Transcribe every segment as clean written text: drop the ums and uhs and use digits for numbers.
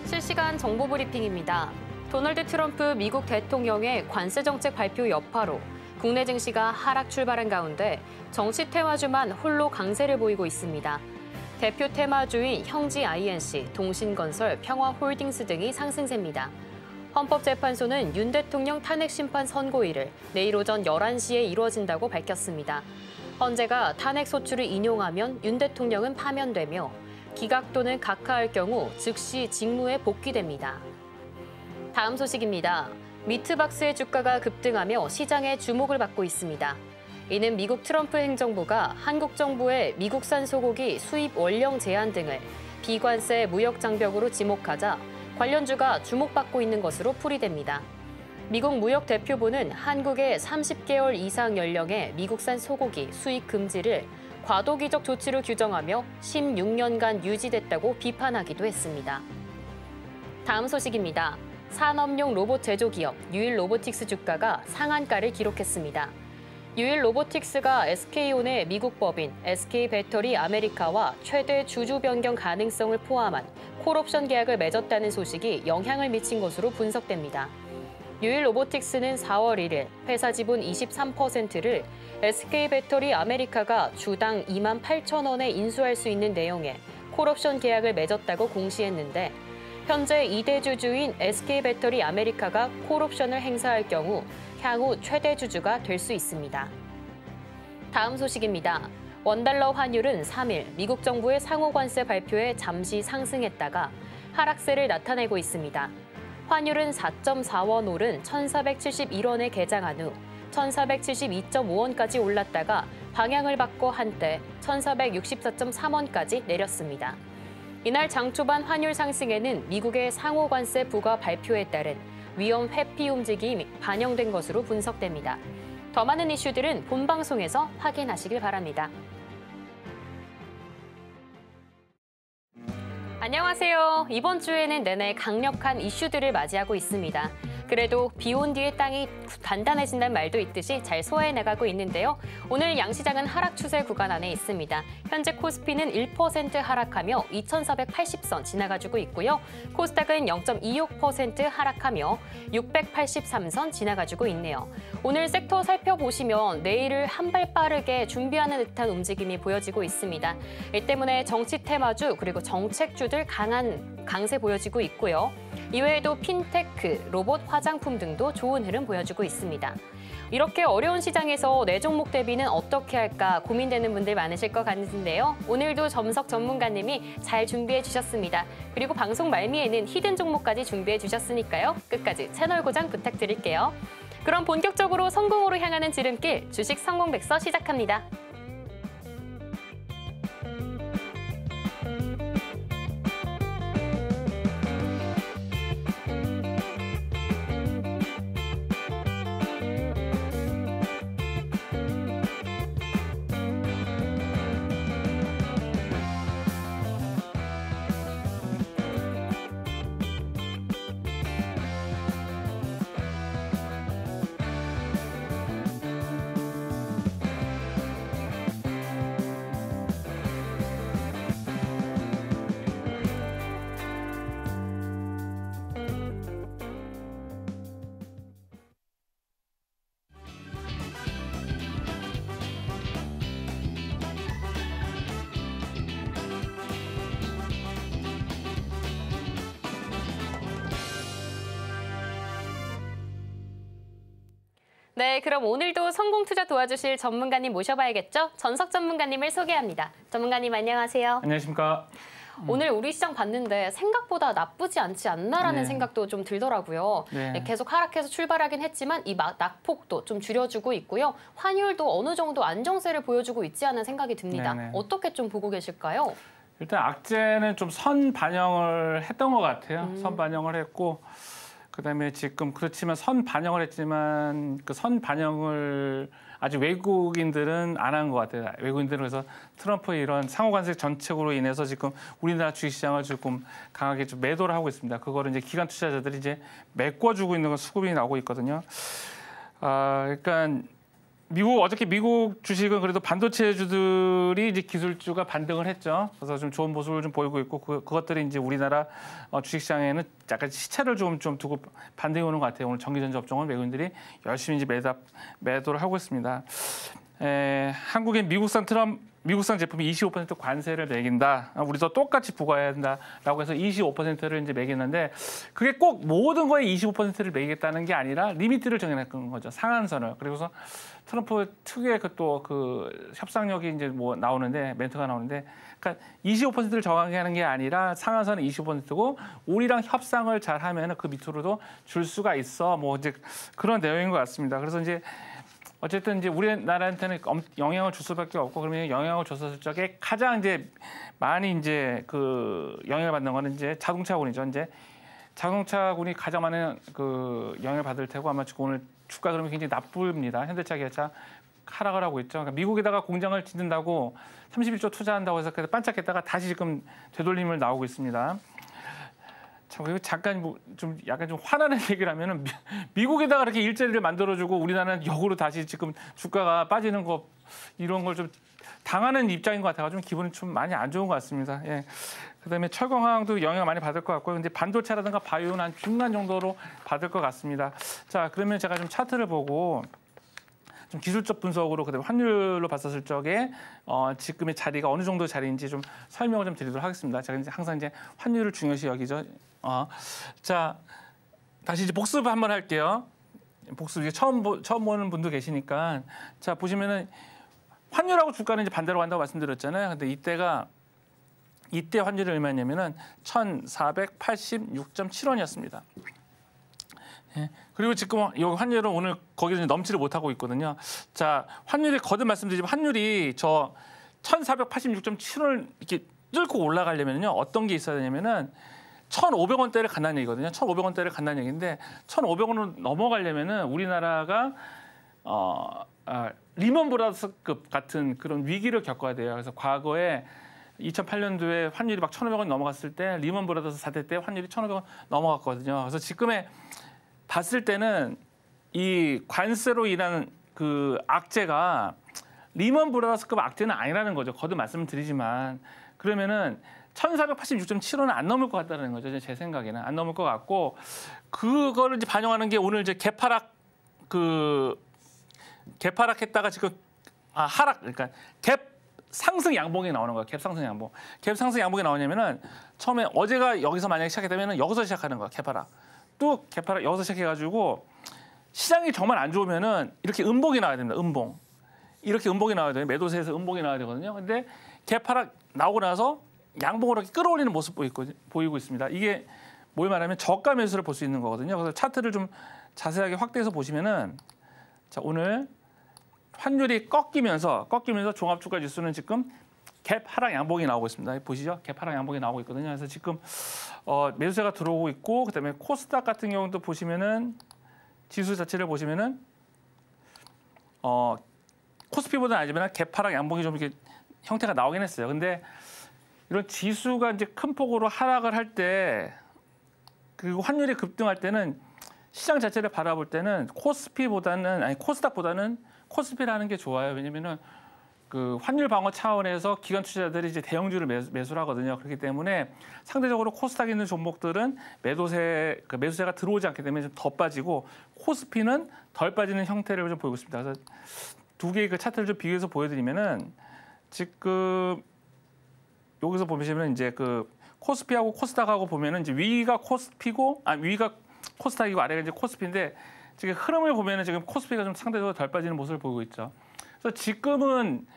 실시간 정보 브리핑입니다. 도널드 트럼프 미국 대통령의 관세 정책 발표 여파로 국내 증시가 하락 출발한 가운데 정치 테마주만 홀로 강세를 보이고 있습니다. 대표 테마주인 형지 INC, 동신건설, 평화홀딩스 등이 상승세입니다. 헌법재판소는 윤 대통령 탄핵 심판 선고일을 내일 오전 11시에 이루어진다고 밝혔습니다. 헌재가 탄핵 소추를 인용하면 윤 대통령은 파면되며 기각 또는 각하할 경우 즉시 직무에 복귀됩니다. 다음 소식입니다. 미트박스의 주가가 급등하며 시장의 주목을 받고 있습니다. 이는 미국 트럼프 행정부가 한국 정부의 미국산 소고기 수입 원령 제한 등을 비관세 무역 장벽으로 지목하자 관련주가 주목받고 있는 것으로 풀이됩니다. 미국 무역대표부는 한국의 30개월 이상 연령의 미국산 소고기 수입 금지를 과도기적 조치로 규정하며 16년간 유지됐다고 비판하기도 했습니다. 다음 소식입니다. 산업용 로봇 제조기업 유일로보틱스 주가가 상한가를 기록했습니다. 유일로보틱스가 SK온의 미국 법인 SK배터리 아메리카와 최대 주주 변경 가능성을 포함한 콜옵션 계약을 맺었다는 소식이 영향을 미친 것으로 분석됩니다. 유일로보틱스는 4월 1일 회사 지분 23%를 SK배터리 아메리카가 주당 28,000원에 인수할 수 있는 내용의 콜옵션 계약을 맺었다고 공시했는데 현재 2대 주주인 SK배터리 아메리카가 콜옵션을 행사할 경우 향후 최대 주주가 될 수 있습니다. 다음 소식입니다. 원달러 환율은 3일 미국 정부의 상호관세 발표에 잠시 상승했다가 하락세를 나타내고 있습니다. 환율은 4.4원 오른 1,471원에 개장한 후 1,472.5원까지 올랐다가 방향을 바꿔 한때 1,464.3원까지 내렸습니다. 이날 장 초반 환율 상승에는 미국의 상호관세 부과 발표에 따른 위험 회피 움직임이 반영된 것으로 분석됩니다. 더 많은 이슈들은 본방송에서 확인하시길 바랍니다. 안녕하세요. 이번 주에는 내내 강력한 이슈들을 맞이하고 있습니다. 그래도 비 온 뒤에 땅이 단단해진다는 말도 있듯이 잘 소화해나가고 있는데요. 오늘 양시장은 하락 추세 구간 안에 있습니다. 현재 코스피는 1% 하락하며 2,480선 지나가지고 있고요. 코스닥은 0.26% 하락하며 683선 지나가지고 있네요. 오늘 섹터 살펴보시면 내일을 한 발 빠르게 준비하는 듯한 움직임이 보여지고 있습니다. 이 때문에 정치 테마주 그리고 정책주들 강한 강세 보여지고 있고요. 이외에도 핀테크, 로봇, 화장품 등도 좋은 흐름 보여주고 있습니다. 이렇게 어려운 시장에서 내 종목 대비는 어떻게 할까 고민되는 분들 많으실 것 같은데요. 오늘도 점석 전문가님이 잘 준비해 주셨습니다. 그리고 방송 말미에는 히든 종목까지 준비해 주셨으니까요. 끝까지 채널 고정 부탁드릴게요. 그럼 본격적으로 성공으로 향하는 지름길 주식 성공백서 시작합니다. 네, 그럼 오늘도 성공 투자 도와주실 전문가님 모셔봐야겠죠? 전석 전문가님을 소개합니다. 전문가님 안녕하세요. 안녕하십니까. 오늘 우리 시장 봤는데 생각보다 나쁘지 않지 않나라는 생각도 좀 들더라고요. 네, 계속 하락해서 출발하긴 했지만 이 낙폭도 좀 줄여주고 있고요. 환율도 어느 정도 안정세를 보여주고 있지 않은 생각이 듭니다. 어떻게 좀 보고 계실까요? 일단 악재는 좀 선 반영을 했던 것 같아요. 선 반영을 했고 그다음에 지금 그렇지만 선 반영을 했지만 그 선 반영을 아직 외국인들은 안 한 것 같아요. 외국인들은 그래서 트럼프의 이런 상호관세 정책으로 인해서 지금 우리나라 주식시장을 조금 강하게 좀 매도를 하고 있습니다. 그거를 이제 기관 투자자들이 이제 메꿔주고 있는 건 수급이 나오고 있거든요. 그러니까 어저께 미국 주식은 그래도 반도체주들이 이제 기술주가 반등을 했죠. 그래서 좀 좋은 모습을 좀 보이고 있고 그것들이 이제 우리나라 주식시장에는 약간 시차를 좀 두고 반등이 오는 것 같아요. 오늘 전기전자 업종은 외국인들이 열심히 이제 매도를 하고 있습니다. 한국의 미국산 제품이 25% 관세를 매긴다. 우리도 똑같이 부과해야 된다라고 해서 25%를 이제 매기는데 그게 꼭 모든 거에 25%를 매기겠다는 게 아니라 리미트를 정해놓은 거죠. 상한선을. 그리고서 트럼프 특유의 그 협상력이 이제 뭐 나오는데 멘트가 나오는데 그러니까 25%를 정하는 게 아니라 상한선은 25%고 우리랑 협상을 잘 하면은 그 밑으로도 줄 수가 있어. 뭐 이제 그런 내용인 것 같습니다. 그래서 이제 어쨌든 이제 우리나라한테는 영향을 줄 수밖에 없고 그러면 영향을 줬을 적에 가장 이제 많이 이제 그 영향을 받는 거는 이제 자동차군이죠. 이제 자동차군이 가장 많은 그 영향을 받을 테고 아마 지금 오늘 주가 그러면 굉장히 나쁩니다. 현대차, 기아차 하락을 하고 있죠. 그러니까 미국에다가 공장을 짓는다고 31조 투자한다고 해서 반짝했다가 다시 지금 되돌림을 나오고 있습니다. 그리고 잠깐 좀 약간 좀 화나는 얘기를 하면은 미국에다가 이렇게 일자리를 만들어주고 우리나라는 역으로 다시 지금 주가가 빠지는 거 이런 걸 좀 당하는 입장인 것 같아서 좀 기분이 좀 많이 안 좋은 것 같습니다. 예. 그다음에 철강화학도 영향을 많이 받을 것 같고요. 근데 반도체라든가 바이오는 한 중간 정도로 받을 것 같습니다. 자, 그러면 제가 좀 차트를 보고 좀 기술적 분석으로 그다음에 환율로 봤었을 적에 지금의 자리가 어느 정도 자리인지 좀 설명을 좀 드리도록 하겠습니다. 제가 이제 항상 이제 환율을 중요시 여기죠. 자, 다시 이제 복습 한번 할게요. 복습 이제 처음 보는 분도 계시니까 자 보시면은 환율하고 주가는 이제 반대로 간다고 말씀드렸잖아요. 근데 이때 환율이 얼마냐면은 1,486.7원이었습니다. 예. 그리고 지금 이 환율은 오늘 거기서 넘지를 못하고 있거든요. 자, 환율이 거듭 말씀드리지만 환율이 저 1,486.7원을 이렇게 뚫고 올라가려면요 어떤 게 있어야 되냐면은 1,500원대를 간다는 얘기거든요. 1,500원대를 간다는 얘기인데 1,500원으로 넘어가려면은 우리나라가 리먼 브라더스급 같은 그런 위기를 겪어야 돼요. 그래서 과거에 2008년도에 환율이 막 1,500원 넘어갔을 때 리먼 브라더스 사태 때 환율이 1,500원 넘어갔거든요. 그래서 지금의 봤을 때는 이 관세로 인한 그 악재가 리먼 브라더스급 악재는 아니라는 거죠. 거듭 말씀을 드리지만 그러면은 1,486.7원은 안 넘을 것 같다는 거죠. 제 생각에는 안 넘을 것 같고 그거를 이제 반영하는 게 오늘 이제 개파락했다가 지금 하락 그러니까 갭 상승 양봉이 나오는 거예요. 갭 상승 양봉. 갭 상승 양봉이 나오냐면은 처음에 어제가 여기서 만약에 시작했다면은 여기서 시작하는 거야. 개파락. 또 개파락 여기서 시작해가지고 시장이 정말 안 좋으면은 이렇게 음봉이 나와야 됩니다. 음봉. 이렇게 음봉이 나와야 돼요. 매도세에서 음봉이 나와야 되거든요. 근데 개파락 나오고 나서 양봉으로 이렇게 끌어올리는 모습 보이고 있습니다. 이게 뭘 말하면 저가 매수를 볼 수 있는 거거든요. 그래서 차트를 좀 자세하게 확대해서 보시면은 자 오늘 환율이 꺾이면서 종합주가 지수는 지금 갭 하락 양봉이 나오고 있습니다. 보시죠? 갭 하락 양봉이 나오고 있거든요. 그래서 지금 매수세가 들어오고 있고 그다음에 코스닥 같은 경우도 보시면은 지수 자체를 보시면은 코스피보다는 아니지만 갭 하락 양봉이 좀 이렇게 형태가 나오긴 했어요. 근데 이런 지수가 이제 큰 폭으로 하락을 할 때 그리고 환율이 급등할 때는 시장 자체를 바라볼 때는 코스닥보다는 코스피라는 게 좋아요. 왜냐면은 그 환율 방어 차원에서 기관 투자자들이 이제 대형주를 매수를 하거든요. 그렇기 때문에 상대적으로 코스닥에 있는 종목들은 매수세가 들어오지 않기 때문에 좀 더 빠지고 코스피는 덜 빠지는 형태를 좀 보이고 있습니다. 그래서 두 개의 그 차트를 좀 비교해서 보여드리면은 지금 여기서 보시면 이제 그 코스피하고 코스닥하고 보면은 이제 위가 코스닥이고 아래가 이제 코스피인데 지금 흐름을 보면은 지금 코스피가 좀 상대적으로 덜 빠지는 모습을 보이고 있죠. 그래서 지금은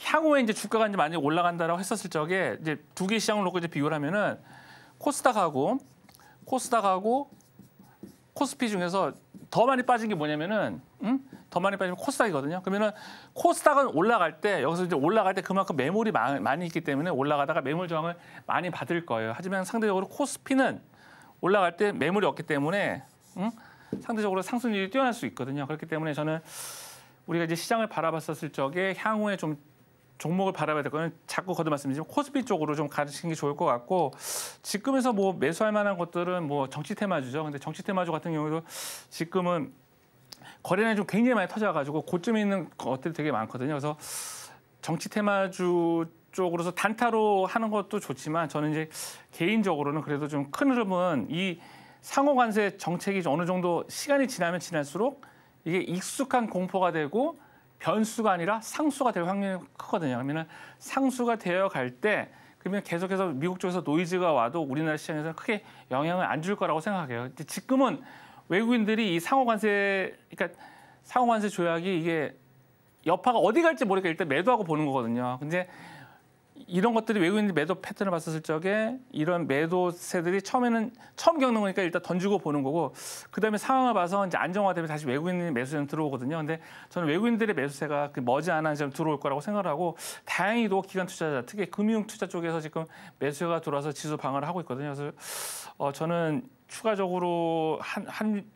향후에 이제 주가가 이제 많이 올라간다라고 했었을 적에 이제 두 개 시장을 놓고 이제 비교를 하면은 코스닥하고 코스피 중에서 더 많이 빠진 게 뭐냐면은 더 많이 빠지면 코스닥이거든요. 그러면은 코스닥은 올라갈 때 여기서 이제 올라갈 때 그만큼 매물이 많이 있기 때문에 올라가다가 매물 저항을 많이 받을 거예요. 하지만 상대적으로 코스피는 올라갈 때 매물이 없기 때문에 상대적으로 상승률이 뛰어날 수 있거든요. 그렇기 때문에 저는 우리가 이제 시장을 바라봤었을 적에 향후에 좀 종목을 바라봐야 될 거는 자꾸 거듭 말씀드리지만 코스피 쪽으로 좀 가르치는 게 좋을 것 같고 지금에서 뭐 매수할 만한 것들은 뭐 정치 테마주죠. 근데 정치 테마주 같은 경우도 지금은 거래량이 좀 굉장히 많이 터져가지고 고점에 있는 것들이 되게 많거든요. 그래서 정치 테마주 쪽으로서 단타로 하는 것도 좋지만 저는 이제 개인적으로는 그래도 좀 큰 흐름은 이 상호 관세 정책이 어느 정도 시간이 지나면 지날수록 이게 익숙한 공포가 되고 변수가 아니라 상수가 될 확률이 크거든요. 그러면 상수가 되어 갈 때 그러면 계속해서 미국 쪽에서 노이즈가 와도 우리나라 시장에서는 크게 영향을 안 줄 거라고 생각해요. 지금은 외국인들이 이 상호 관세, 그러니까 상호 관세 조약이 이게 여파가 어디 갈지 모르니까 일단 매도하고 보는 거거든요. 근데 이런 것들이 외국인들 매도 패턴을 봤었을 적에 이런 매도세들이 처음 겪는 거니까 일단 던지고 보는 거고 그다음에 상황을 봐서 이제 안정화되면 다시 외국인 매수세는 들어오거든요. 근데 저는 외국인들의 매수세가 머지않아 좀 들어올 거라고 생각을 하고 다행히도 기관 투자자, 특히 금융 투자 쪽에서 지금 매수세가 들어와서 지수 방어를 하고 있거든요. 그래서 저는 추가적으로 한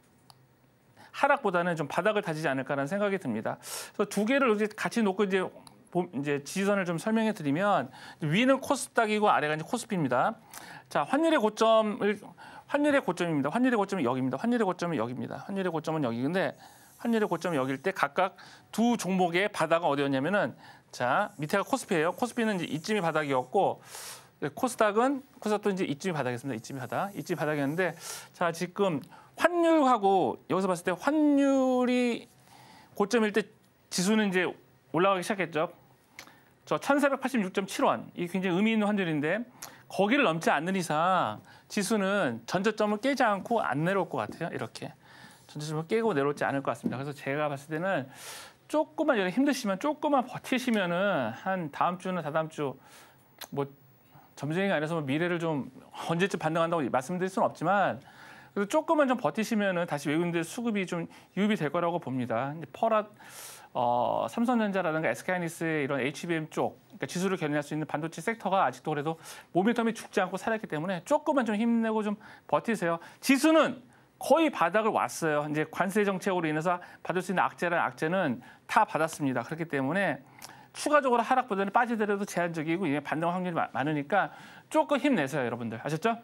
하락보다는 좀 바닥을 다지지 않을까라는 생각이 듭니다. 그래서 두 개를 이제 같이 놓고 이제 지지선을 좀 설명해 드리면 위는 코스닥이고 아래가 이제 코스피입니다. 자, 환율의 고점입니다. 환율의 고점이 여기입니다. 환율의 고점은 여기입니다. 환율의 고점은 여기. 근데 환율의 고점이 여기일 때 각각 두 종목의 바닥은 어디였냐면은 자, 밑에가 코스피예요. 코스피는 이제 이쯤이 바닥이었고 코스닥도 이제 이쯤이 바닥이었습니다. 이쯤이 바닥이었는데 자, 지금 환율하고 여기서 봤을 때 환율이 고점일 때 지수는 이제 올라가기 시작했죠. 저 1,486.7원. 이게 굉장히 의미 있는 환율인데 거기를 넘지 않는 이상 지수는 전저점을 깨지 않고 안 내려올 것 같아요. 이렇게. 전저점을 깨고 내려오지 않을 것 같습니다. 그래서 제가 봤을 때는 조금만 힘드시면 조금만 버티시면은 한 다음 주나 다다음 주 뭐 점쟁이가 아니라서 미래를 좀 언제쯤 반등한다고 말씀드릴 수는 없지만 그래서 조금만 좀 버티시면은 다시 외국인들 수급이 좀 유입이 될 거라고 봅니다. 삼성전자라든가 SK하이닉스의 이런 HBM 쪽, 그러니까 지수를 견인할 수 있는 반도체 섹터가 아직도 그래도 모멘텀이 죽지 않고 살았기 때문에 조금만 좀 힘내고 좀 버티세요. 지수는 거의 바닥을 왔어요. 이제 관세 정책으로 인해서 받을 수 있는 악재는 다 받았습니다. 그렇기 때문에 추가적으로 하락보다는 빠지더라도 제한적이고 이게 반등 확률이 많으니까 조금 힘내세요, 여러분들. 아셨죠?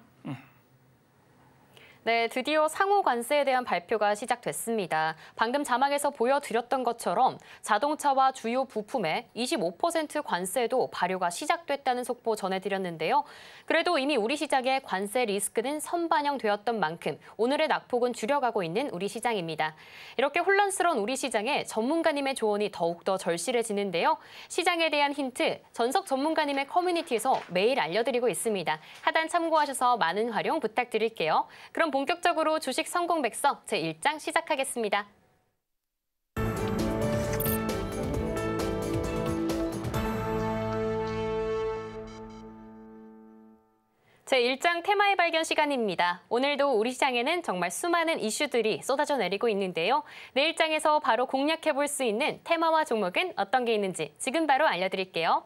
네, 드디어 상호 관세에 대한 발표가 시작됐습니다. 방금 자막에서 보여드렸던 것처럼 자동차와 주요 부품에 25% 관세도 발효가 시작됐다는 속보 전해드렸는데요. 그래도 이미 우리 시장의 관세 리스크는 선반영되었던 만큼 오늘의 낙폭은 줄여가고 있는 우리 시장입니다. 이렇게 혼란스러운 우리 시장에 전문가님의 조언이 더욱더 절실해지는데요. 시장에 대한 힌트, 전석 전문가님의 커뮤니티에서 매일 알려드리고 있습니다. 하단 참고하셔서 많은 활용 부탁드릴게요. 그럼 본격적으로 주식 성공 백서 제1장 시작하겠습니다. 제1장 테마의 발견 시간입니다. 오늘도 우리 시장에는 정말 수많은 이슈들이 쏟아져 내리고 있는데요. 내일 장에서 바로 공략해볼 수 있는 테마와 종목은 어떤 게 있는지 지금 바로 알려드릴게요.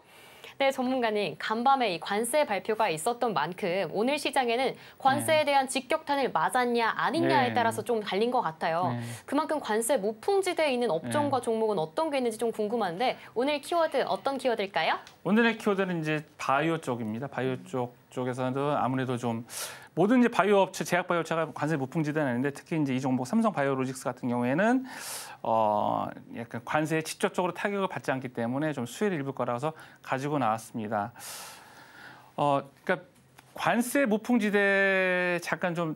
네, 전문가님, 간밤에 이 관세 발표가 있었던 만큼 오늘 시장에는 관세에 대한 직격탄을 맞았냐 아니냐에 따라서 좀 갈린 것 같아요. 그만큼 관세 무풍지대에 있는 업종과 종목은 어떤 게 있는지 좀 궁금한데 오늘 키워드 어떤 키워드일까요? 오늘의 키워드는 이제 바이오 쪽입니다. 바이오 쪽에서도 아무래도 좀 모든 이제 바이오 업체, 제약 바이오 업체가 관세 무풍지대는 아닌데 특히 이제 이 종목 삼성 바이오로직스 같은 경우에는 약간 관세에 직접적으로 타격을 받지 않기 때문에 좀 수혜를 입을 거라서 가지고 나왔습니다. 그러니까 관세 무풍지대 잠깐 좀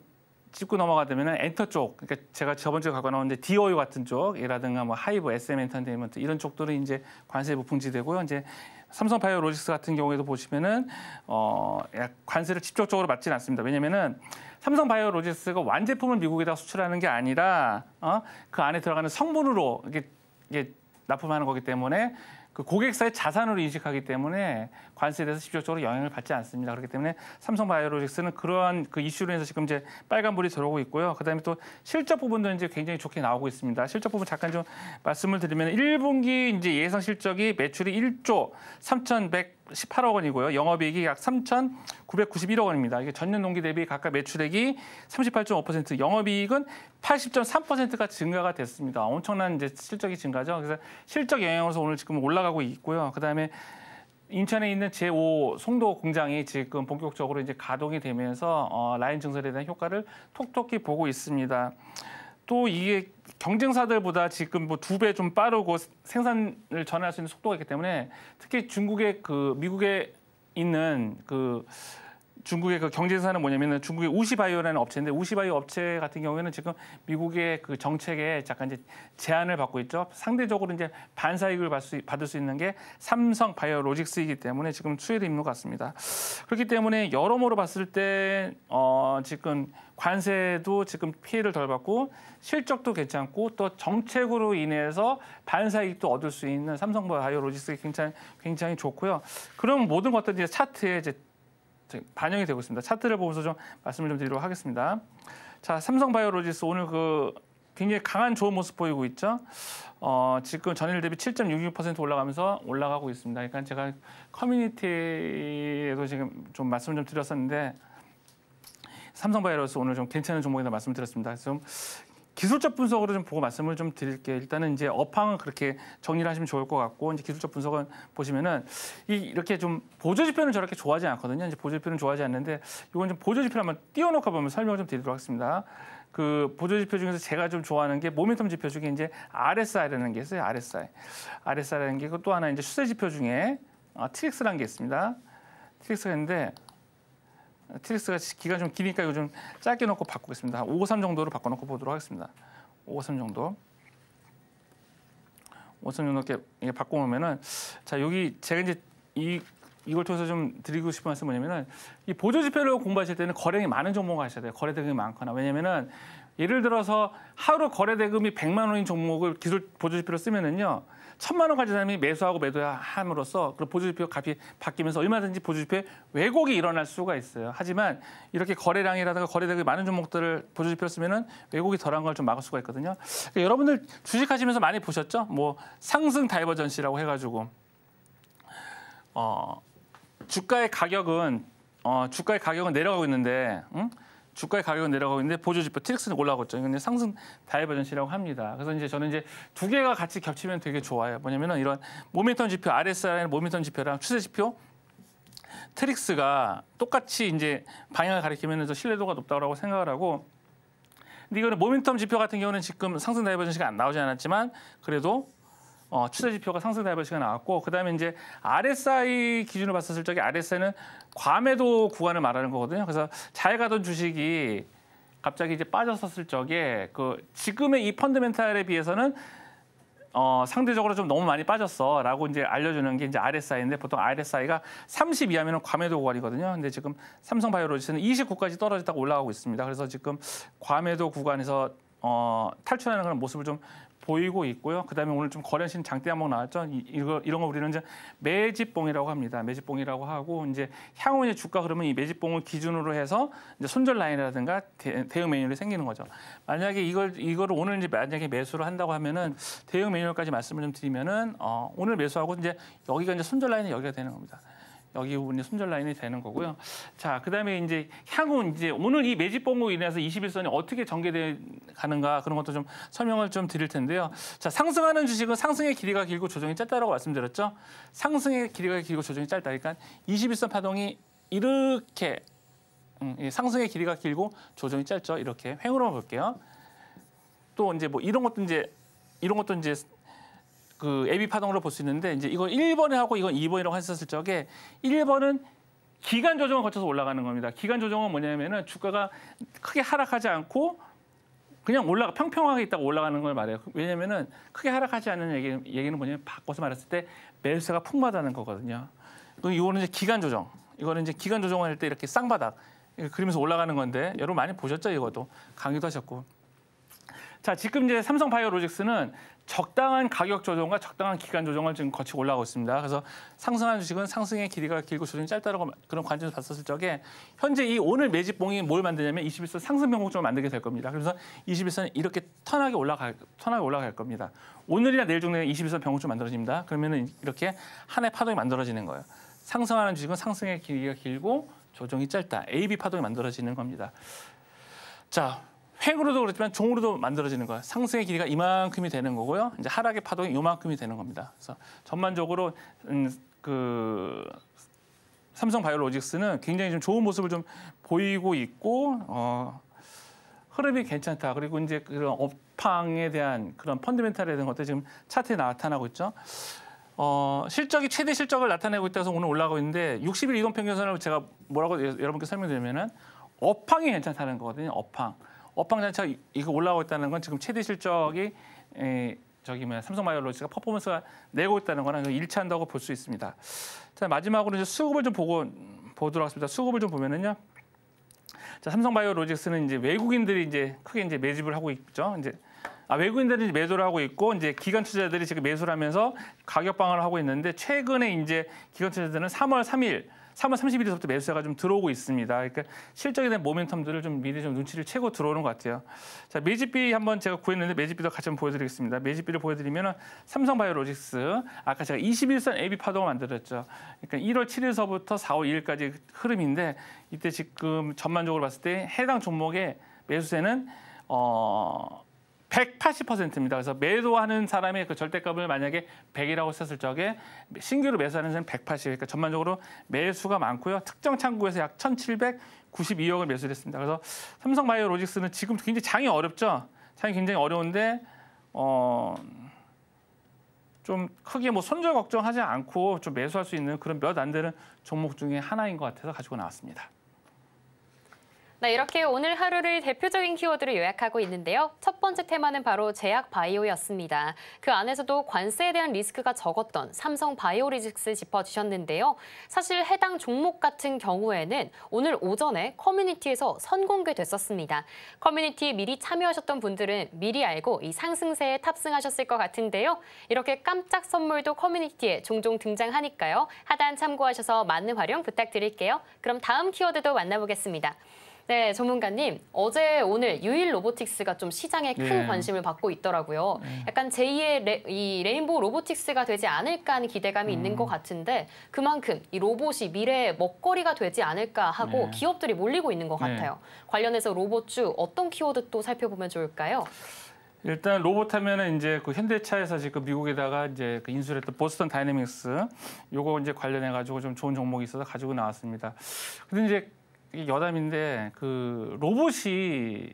짚고 넘어가자면 엔터 쪽, 그러니까 제가 저번 주에 갖고 나왔는데 DOU 같은 쪽이라든가 뭐 하이브, SM 엔터테인먼트 이런 쪽들은 이제 관세 무풍지대고요. 이제 삼성 바이오로직스 같은 경우에도 보시면은 관세를 직접적으로 받지는 않습니다. 왜냐면은 삼성 바이오로직스가 완제품을 미국에다 수출하는 게 아니라 그 안에 들어가는 성분으로 이게 납품하는 거기 때문에 그 고객사의 자산으로 인식하기 때문에 관세에 대해서 직접적으로 영향을 받지 않습니다. 그렇기 때문에 삼성 바이오로직스는 그러한 그 이슈로 해서 지금 이제 빨간불이 들어오고 있고요. 그다음에 또 실적 부분도 이제 굉장히 좋게 나오고 있습니다. 실적 부분 잠깐 좀 말씀을 드리면 1분기 이제 예상 실적이 매출이 1조 3,118억 원이고요. 영업이익이 약 3,991억 원입니다. 이게 전년 동기 대비 각각 매출액이 38.5%, 영업이익은 80.3%가 증가가 됐습니다. 엄청난 이제 실적이 증가죠. 그래서 실적 영향으로서 오늘 지금 올라가고 있고요. 그다음에 인천에 있는 제5 송도 공장이 지금 본격적으로 이제 가동이 되면서 라인 증설에 대한 효과를 톡톡히 보고 있습니다. 또 이게 경쟁사들보다 지금 뭐 2배 좀 빠르고 생산을 전환할 수 있는 속도가 있기 때문에 특히 중국의 미국에 있는 중국의 경쟁사는 뭐냐면은 중국의 우시바이오라는 업체인데 우시바이오 업체 같은 경우에는 지금 미국의 정책에 잠깐 이제 제한을 받고 있죠. 상대적으로 이제 반사이익을 받을 수 있는 게 삼성바이오로직스이기 때문에 지금 수혜를 입는 것 같습니다. 그렇기 때문에 여러모로 봤을 때 지금 관세도 지금 피해를 덜 받고 실적도 괜찮고 또 정책으로 인해서 반사이익도 얻을 수 있는 삼성바이오로직스가 굉장히 좋고요. 그럼 모든 것들이 이제 차트에 이제 반영이 되고 있습니다. 차트를 보면서 좀 말씀을 좀 드리도록 하겠습니다. 자, 삼성바이오로직스 오늘 굉장히 강한 좋은 모습 보이고 있죠. 지금 전일 대비 7.66% 올라가고 있습니다. 그러니까 제가 커뮤니티에도 지금 좀 말씀을 좀 드렸었는데 삼성바이오로직스 오늘 좀 괜찮은 종목이다 말씀드렸습니다. 좀 기술적 분석으로 좀 보고 말씀을 좀 드릴게요. 일단은 이제 업황은 그렇게 정리를 하시면 좋을 것 같고 이제 기술적 분석은 보시면은 이렇게 좀 보조 지표는 저렇게 좋아하지 않거든요. 이제 보조 지표는 좋아하지 않는데 이건 좀 보조 지표를 한번 띄워놓고 보면 설명을 좀 드리도록 하겠습니다. 보조 지표 중에서 제가 좀 좋아하는 게 모멘텀 지표 중에 이제 RSI라는 게 있어요. RSI라는 게 또 하나 이제 추세 지표 중에 TX라는 게 있습니다. TX가 있는데 TX가 기간 좀 기니까 이거 좀 짧게 놓고 바꾸겠습니다. 553 정도로 바꿔놓고 보도록 하겠습니다. 553 정도. 553 정도 이렇게 바꿔놓으면은 자 여기 제가 이제 이걸 통해서 좀 드리고 싶은 말씀은 뭐냐면은 이 보조 지표를 공부하실 때는 거래량이 많은 종목을 하셔야 돼요. 거래 대금이 많거나 왜냐면은 예를 들어서 하루 거래 대금이 100만 원인 종목을 기술 보조 지표로 쓰면은요. 1000만 원 가진 사람이 매수하고 매도함으로써 그 보조지표 값이 바뀌면서 얼마든지 보조지표에 왜곡이 일어날 수가 있어요. 하지만 이렇게 거래량이라든가 거래대금이 많은 종목들을 보조지표로 쓰면은 왜곡이 덜한 걸 좀 막을 수가 있거든요. 그러니까 여러분들 주식하시면서 많이 보셨죠? 뭐 상승 다이버전시라고 해가지고 주가의 가격은 내려가고 있는데. 주가의 가격은 내려가고 있는데 보조지표 TX는 올라가고 있죠. 이건 상승 다이버전시라고 합니다. 그래서 이제 저는 이제 두 개가 같이 겹치면 되게 좋아요. 뭐냐면은 이런 모멘텀 지표, RSI라는 모멘텀 지표랑 추세 지표, 트릭스가 똑같이 이제 방향을 가리키면서 신뢰도가 높다고 생각을 하고, 근데 이거는 모멘텀 지표 같은 경우는 지금 상승 다이버전시가 안 나오지 않았지만 그래도 추세 지표가 상승 다이버전시가 나왔고 그다음에 이제 RSI 기준으로 봤었을 적에 RSI는 과매도 구간을 말하는 거거든요. 그래서 잘 가던 주식이 갑자기 이제 빠졌었을 적에 지금의 이 펀더멘탈에 비해서는 상대적으로 좀 너무 많이 빠졌어라고 이제 알려주는 게 이제 RSI인데 보통 RSI가 30 이하면 과매도 구간이거든요. 근데 지금 삼성바이오로직스는 29까지 떨어졌다가 올라가고 있습니다. 그래서 지금 과매도 구간에서 탈출하는 그런 모습을 좀 보이고 있고요. 그다음에 오늘 좀 거래신 장대 한번 나왔죠. 이런 거 우리는 이제 매집봉이라고 합니다. 매집봉이라고 하고 이제 향후 이제 주가 그러면 이 매집봉을 기준으로 해서 이제 손절 라인이라든가 대응 매뉴얼이 생기는 거죠. 만약에 이거를 오늘 이제 만약에 매수를 한다고 하면은 대응 매뉴얼까지 말씀을 좀 드리면은 오늘 매수하고 이제 여기가 이제 손절 라인이 여기가 되는 겁니다. 여기 부분이 손절 라인이 되는 거고요. 자, 그다음에 이제 향후 이제 오늘 이 매집봉으로 인해서 21선이 어떻게 전개돼 가는가 그런 것도 좀 설명을 좀 드릴 텐데요. 자, 상승하는 주식은 상승의 길이가 길고 조정이 짧다라고 말씀드렸죠. 상승의 길이가 길고 조정이 짧다. 그러니까 21선 파동이 이렇게 상승의 길이가 길고 조정이 짧죠. 이렇게 횡으로 볼게요. 또 이제 뭐 이런 것도 이제 AB 파동으로 볼 수 있는데 이제 이거 1번에 하고 이건 2번이라고 했었을 적에 1번은 기간 조정을 거쳐서 올라가는 겁니다. 기간 조정은 뭐냐면은 주가가 크게 하락하지 않고 그냥 평평하게 있다가 올라가는 걸 말해요. 왜냐면은 크게 하락하지 않는 얘기는 뭐냐면 바꿔서 말했을 때 매수세가 풍부하다는 거거든요. 이거는 이제 기간 조정. 이거는 이제 기간 조정을 할 때 이렇게 쌍바닥 그러면서 올라가는 건데 여러분 많이 보셨죠? 이것도 강의도 하셨고. 자, 지금 이제 삼성바이오로직스는 적당한 가격 조정과 적당한 기간 조정을 지금 거치고 올라가고 있습니다. 그래서 상승하는 주식은 상승의 길이가 길고 조정이 짧다라고 그런 관점에서 봤었을 적에 현재 이 오늘 매집봉이 뭘 만드냐면 21선 상승 변곡점을 만들게 될 겁니다. 그래서 21선이 이렇게 턴하게 올라갈 겁니다. 오늘이나 내일 중에 21선 변곡점 만들어집니다. 그러면은 이렇게 하나의 파동이 만들어지는 거예요. 상승하는 주식은 상승의 길이가 길고 조정이 짧다. AB 파동이 만들어지는 겁니다. 자. 횡으로도 그렇지만 종으로도 만들어지는 거예요. 상승의 길이가 이만큼이 되는 거고요. 이제 하락의 파동이 이만큼이 되는 겁니다. 그래서 전반적으로 삼성바이오로직스는 굉장히 좀 좋은 모습을 좀 보이고 있고 흐름이 괜찮다. 그리고 이제 그런 업황에 대한 그런 펀더멘탈에 대한 것도 지금 차트에 나타나고 있죠. 실적이 최대 실적을 나타내고 있다고 해서 오늘 올라가고 있는데 60일 이동평균선을 제가 뭐라고 여러분께 설명드리면은 업황이 괜찮다는 거거든요. 업황 자체가 이거 올라가고 있다는 건 지금 최대 실적이 삼성바이오로직스가 퍼포먼스가 내고 있다는 거랑 일치한다고 볼 수 있습니다. 자, 마지막으로 이제 수급을 좀 보도록 하겠습니다. 수급을 좀 보면은요. 자, 삼성바이오로직스는 이제 외국인들이 이제 크게 이제 매집을 하고 있죠. 이제 외국인들이 매도를 하고 있고 이제 기관 투자자들이 지금 매수를 하면서 가격 방어를 하고 있는데 최근에 이제 기관 투자자들은 3월 30일부터 매수가 좀 들어오고 있습니다. 그러니까 실적에 대한 모멘텀들을 좀 미리 좀 눈치를 채고 들어오는 것 같아요. 자, 매집비 한번 제가 구했는데 매집비도 같이 한번 보여드리겠습니다. 매집비를 보여드리면은 삼성바이오로직스 아까 제가 21선 AB 파동을 만들었죠. 그러니까 1월 7일서부터 4월 2일까지 흐름인데 이때 지금 전반적으로 봤을 때 해당 종목의 매수세는 180%입니다. 그래서 매도하는 사람의 그 절대값을 만약에 100이라고 썼을 적에 신규로 매수하는 사람은 180. 그러니까 전반적으로 매수가 많고요. 특정 창구에서 약 1,792억을 매수를 했습니다. 그래서 삼성바이오로직스는 지금 굉장히 장이 어렵죠. 장이 굉장히 어려운데 좀 크게 뭐 손절 걱정하지 않고 좀 매수할 수 있는 그런 몇 안 되는 종목 중에 하나인 것 같아서 가지고 나왔습니다. 네, 이렇게 오늘 하루를 대표적인 키워드를 요약하고 있는데요. 첫 번째 테마는 바로 제약 바이오였습니다. 그 안에서도 관세에 대한 리스크가 적었던 삼성 바이오로직스 짚어주셨는데요. 사실 해당 종목 같은 경우에는 오늘 오전에 커뮤니티에서 선공개됐었습니다. 커뮤니티 미리 참여하셨던 분들은 미리 알고 이 상승세에 탑승하셨을 것 같은데요. 이렇게 깜짝 선물도 커뮤니티에 종종 등장하니까요. 하단 참고하셔서 많은 활용 부탁드릴게요. 그럼 다음 키워드도 만나보겠습니다. 네, 전문가님. 어제 오늘 유일 로보틱스가 좀 시장에 큰 관심을 받고 있더라고요. 약간 제2의 이 레인보우 로보틱스가 되지 않을까 하는 기대감이 있는 것 같은데 그만큼 이 로봇이 미래의 먹거리가 되지 않을까 하고 기업들이 몰리고 있는 것 같아요. 관련해서 로봇주 어떤 키워드 또 살펴보면 좋을까요? 일단 로봇 하면은 이제 그 현대차에서 지금 미국에다가 이제 그 인수했던 보스턴 다이내믹스 요거 이제 관련해 가지고 좀 좋은 종목이 있어서 가지고 나왔습니다. 근데 이제 이게 여담인데 그 로봇이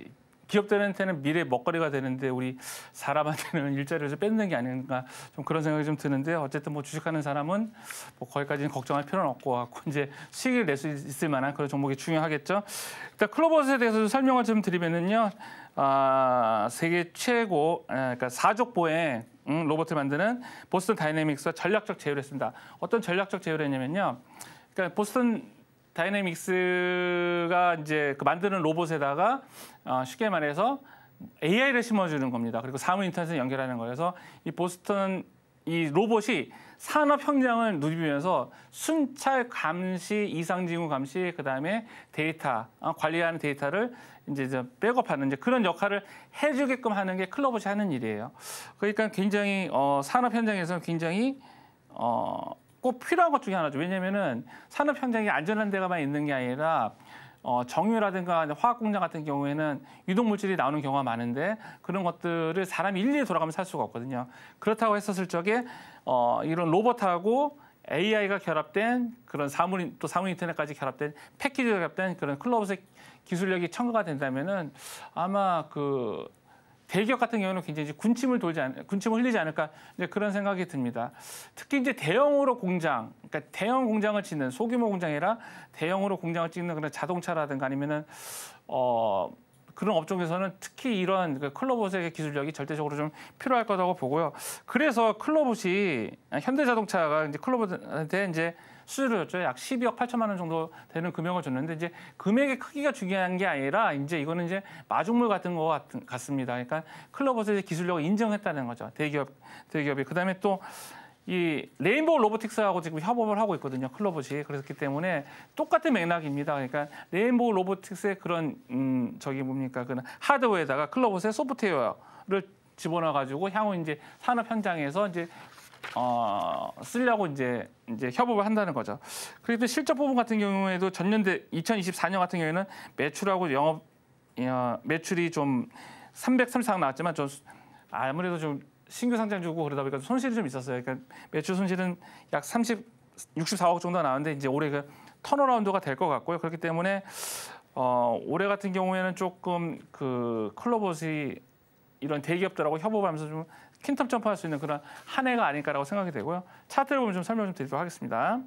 기업들한테는 미래 먹거리가 되는데 우리 사람한테는 일자리를 좀 뺏는 게 아닌가 좀 그런 생각이 좀 드는데 어쨌든 뭐 주식하는 사람은 뭐 거기까지는 걱정할 필요는 없고 갖고 이제 수익을 낼 수 있을 만한 그런 종목이 중요하겠죠. 일단 클로버스에 대해서 설명을 좀 드리면은요. 세계 최고 그러니까 4족 보행 로봇을 만드는 보스턴 다이내믹스와 전략적 제휴를 했습니다. 어떤 전략적 제휴를 했냐면요. 그러니까 보스턴 다이내믹스가 이제 그 만드는 로봇에다가 쉽게 말해서 AI를 심어주는 겁니다. 그리고 사물 인터넷에 연결하는 거예요. 그래서 이 보스턴 이 로봇이 산업 현장을 누비면서 순찰 감시, 이상 징후 감시, 그다음에 데이터 관리하는 데이터를 이제 백업하는 이제 그런 역할을 해주게끔 하는 게 클로봇이 하는 일이에요. 그러니까 굉장히 산업 현장에서 굉장히 꼭 필요한 것 중에 하나죠. 왜냐하면은 산업 현장이 안전한 데가만 있는 게 아니라 정유라든가 화학 공장 같은 경우에는 유독 물질이 나오는 경우가 많은데 그런 것들을 사람이 일일이 돌아가면 살 수가 없거든요. 그렇다고 했었을 적에 이런 로봇하고 AI가 결합된 그런 사물 인터넷까지 결합된 패키지가 결합된 그런 클로봇의 기술력이 첨가가 된다면은 아마 그 대기업 같은 경우는 굉장히 군침을 흘리지 않을까 이제 그런 생각이 듭니다. 특히 이제 대형으로 공장, 그러니까 대형 공장을 짓는 소규모 공장이라 대형으로 공장을 짓는 그런 자동차라든가 아니면은 그런 업종에서는 특히 이런 그 클로봇의 기술력이 절대적으로 좀 필요할 거라고 보고요. 그래서 클로봇이 현대자동차가 이제 클로봇한테 이제 수주를 줬죠. 약 12억 8천만 원 정도 되는 금액을 줬는데 이제 금액의 크기가 중요한 게 아니라 이제 이거는 이제 마중물 같은 거 같습니다. 그러니까 클로봇의 기술력을 인정했다는 거죠. 대기업이. 그다음에 또 이 레인보우 로보틱스하고 지금 협업을 하고 있거든요. 클로봇이. 그렇기 때문에 똑같은 맥락입니다. 그러니까 레인보우 로보틱스의 그런 그런 하드웨어에다가 클로봇의 소프트웨어를 집어넣어 가지고 향후 이제 산업 현장에서 이제 쓰려고 이제 협업을 한다는 거죠. 그리고 실적 부분 같은 경우에도 전년대 2024년 같은 경우에는 매출하고 매출이 좀 334억 나왔지만 좀 아무래도 좀 신규 상장 주고 그러다 보니까 손실이 좀 있었어요. 그러니까 매출 손실은 약 64억 정도 나왔는데 이제 올해 그 턴어라운드가 될 것 같고요. 그렇기 때문에 올해 같은 경우에는 조금 그 클로봇이 이런 대기업들하고 협업하면서 좀 퀸텀 점프할 수 있는 그런 한 해가 아닐까라고 생각이 되고요. 차트를 보면 좀 설명 좀 드리도록 하겠습니다.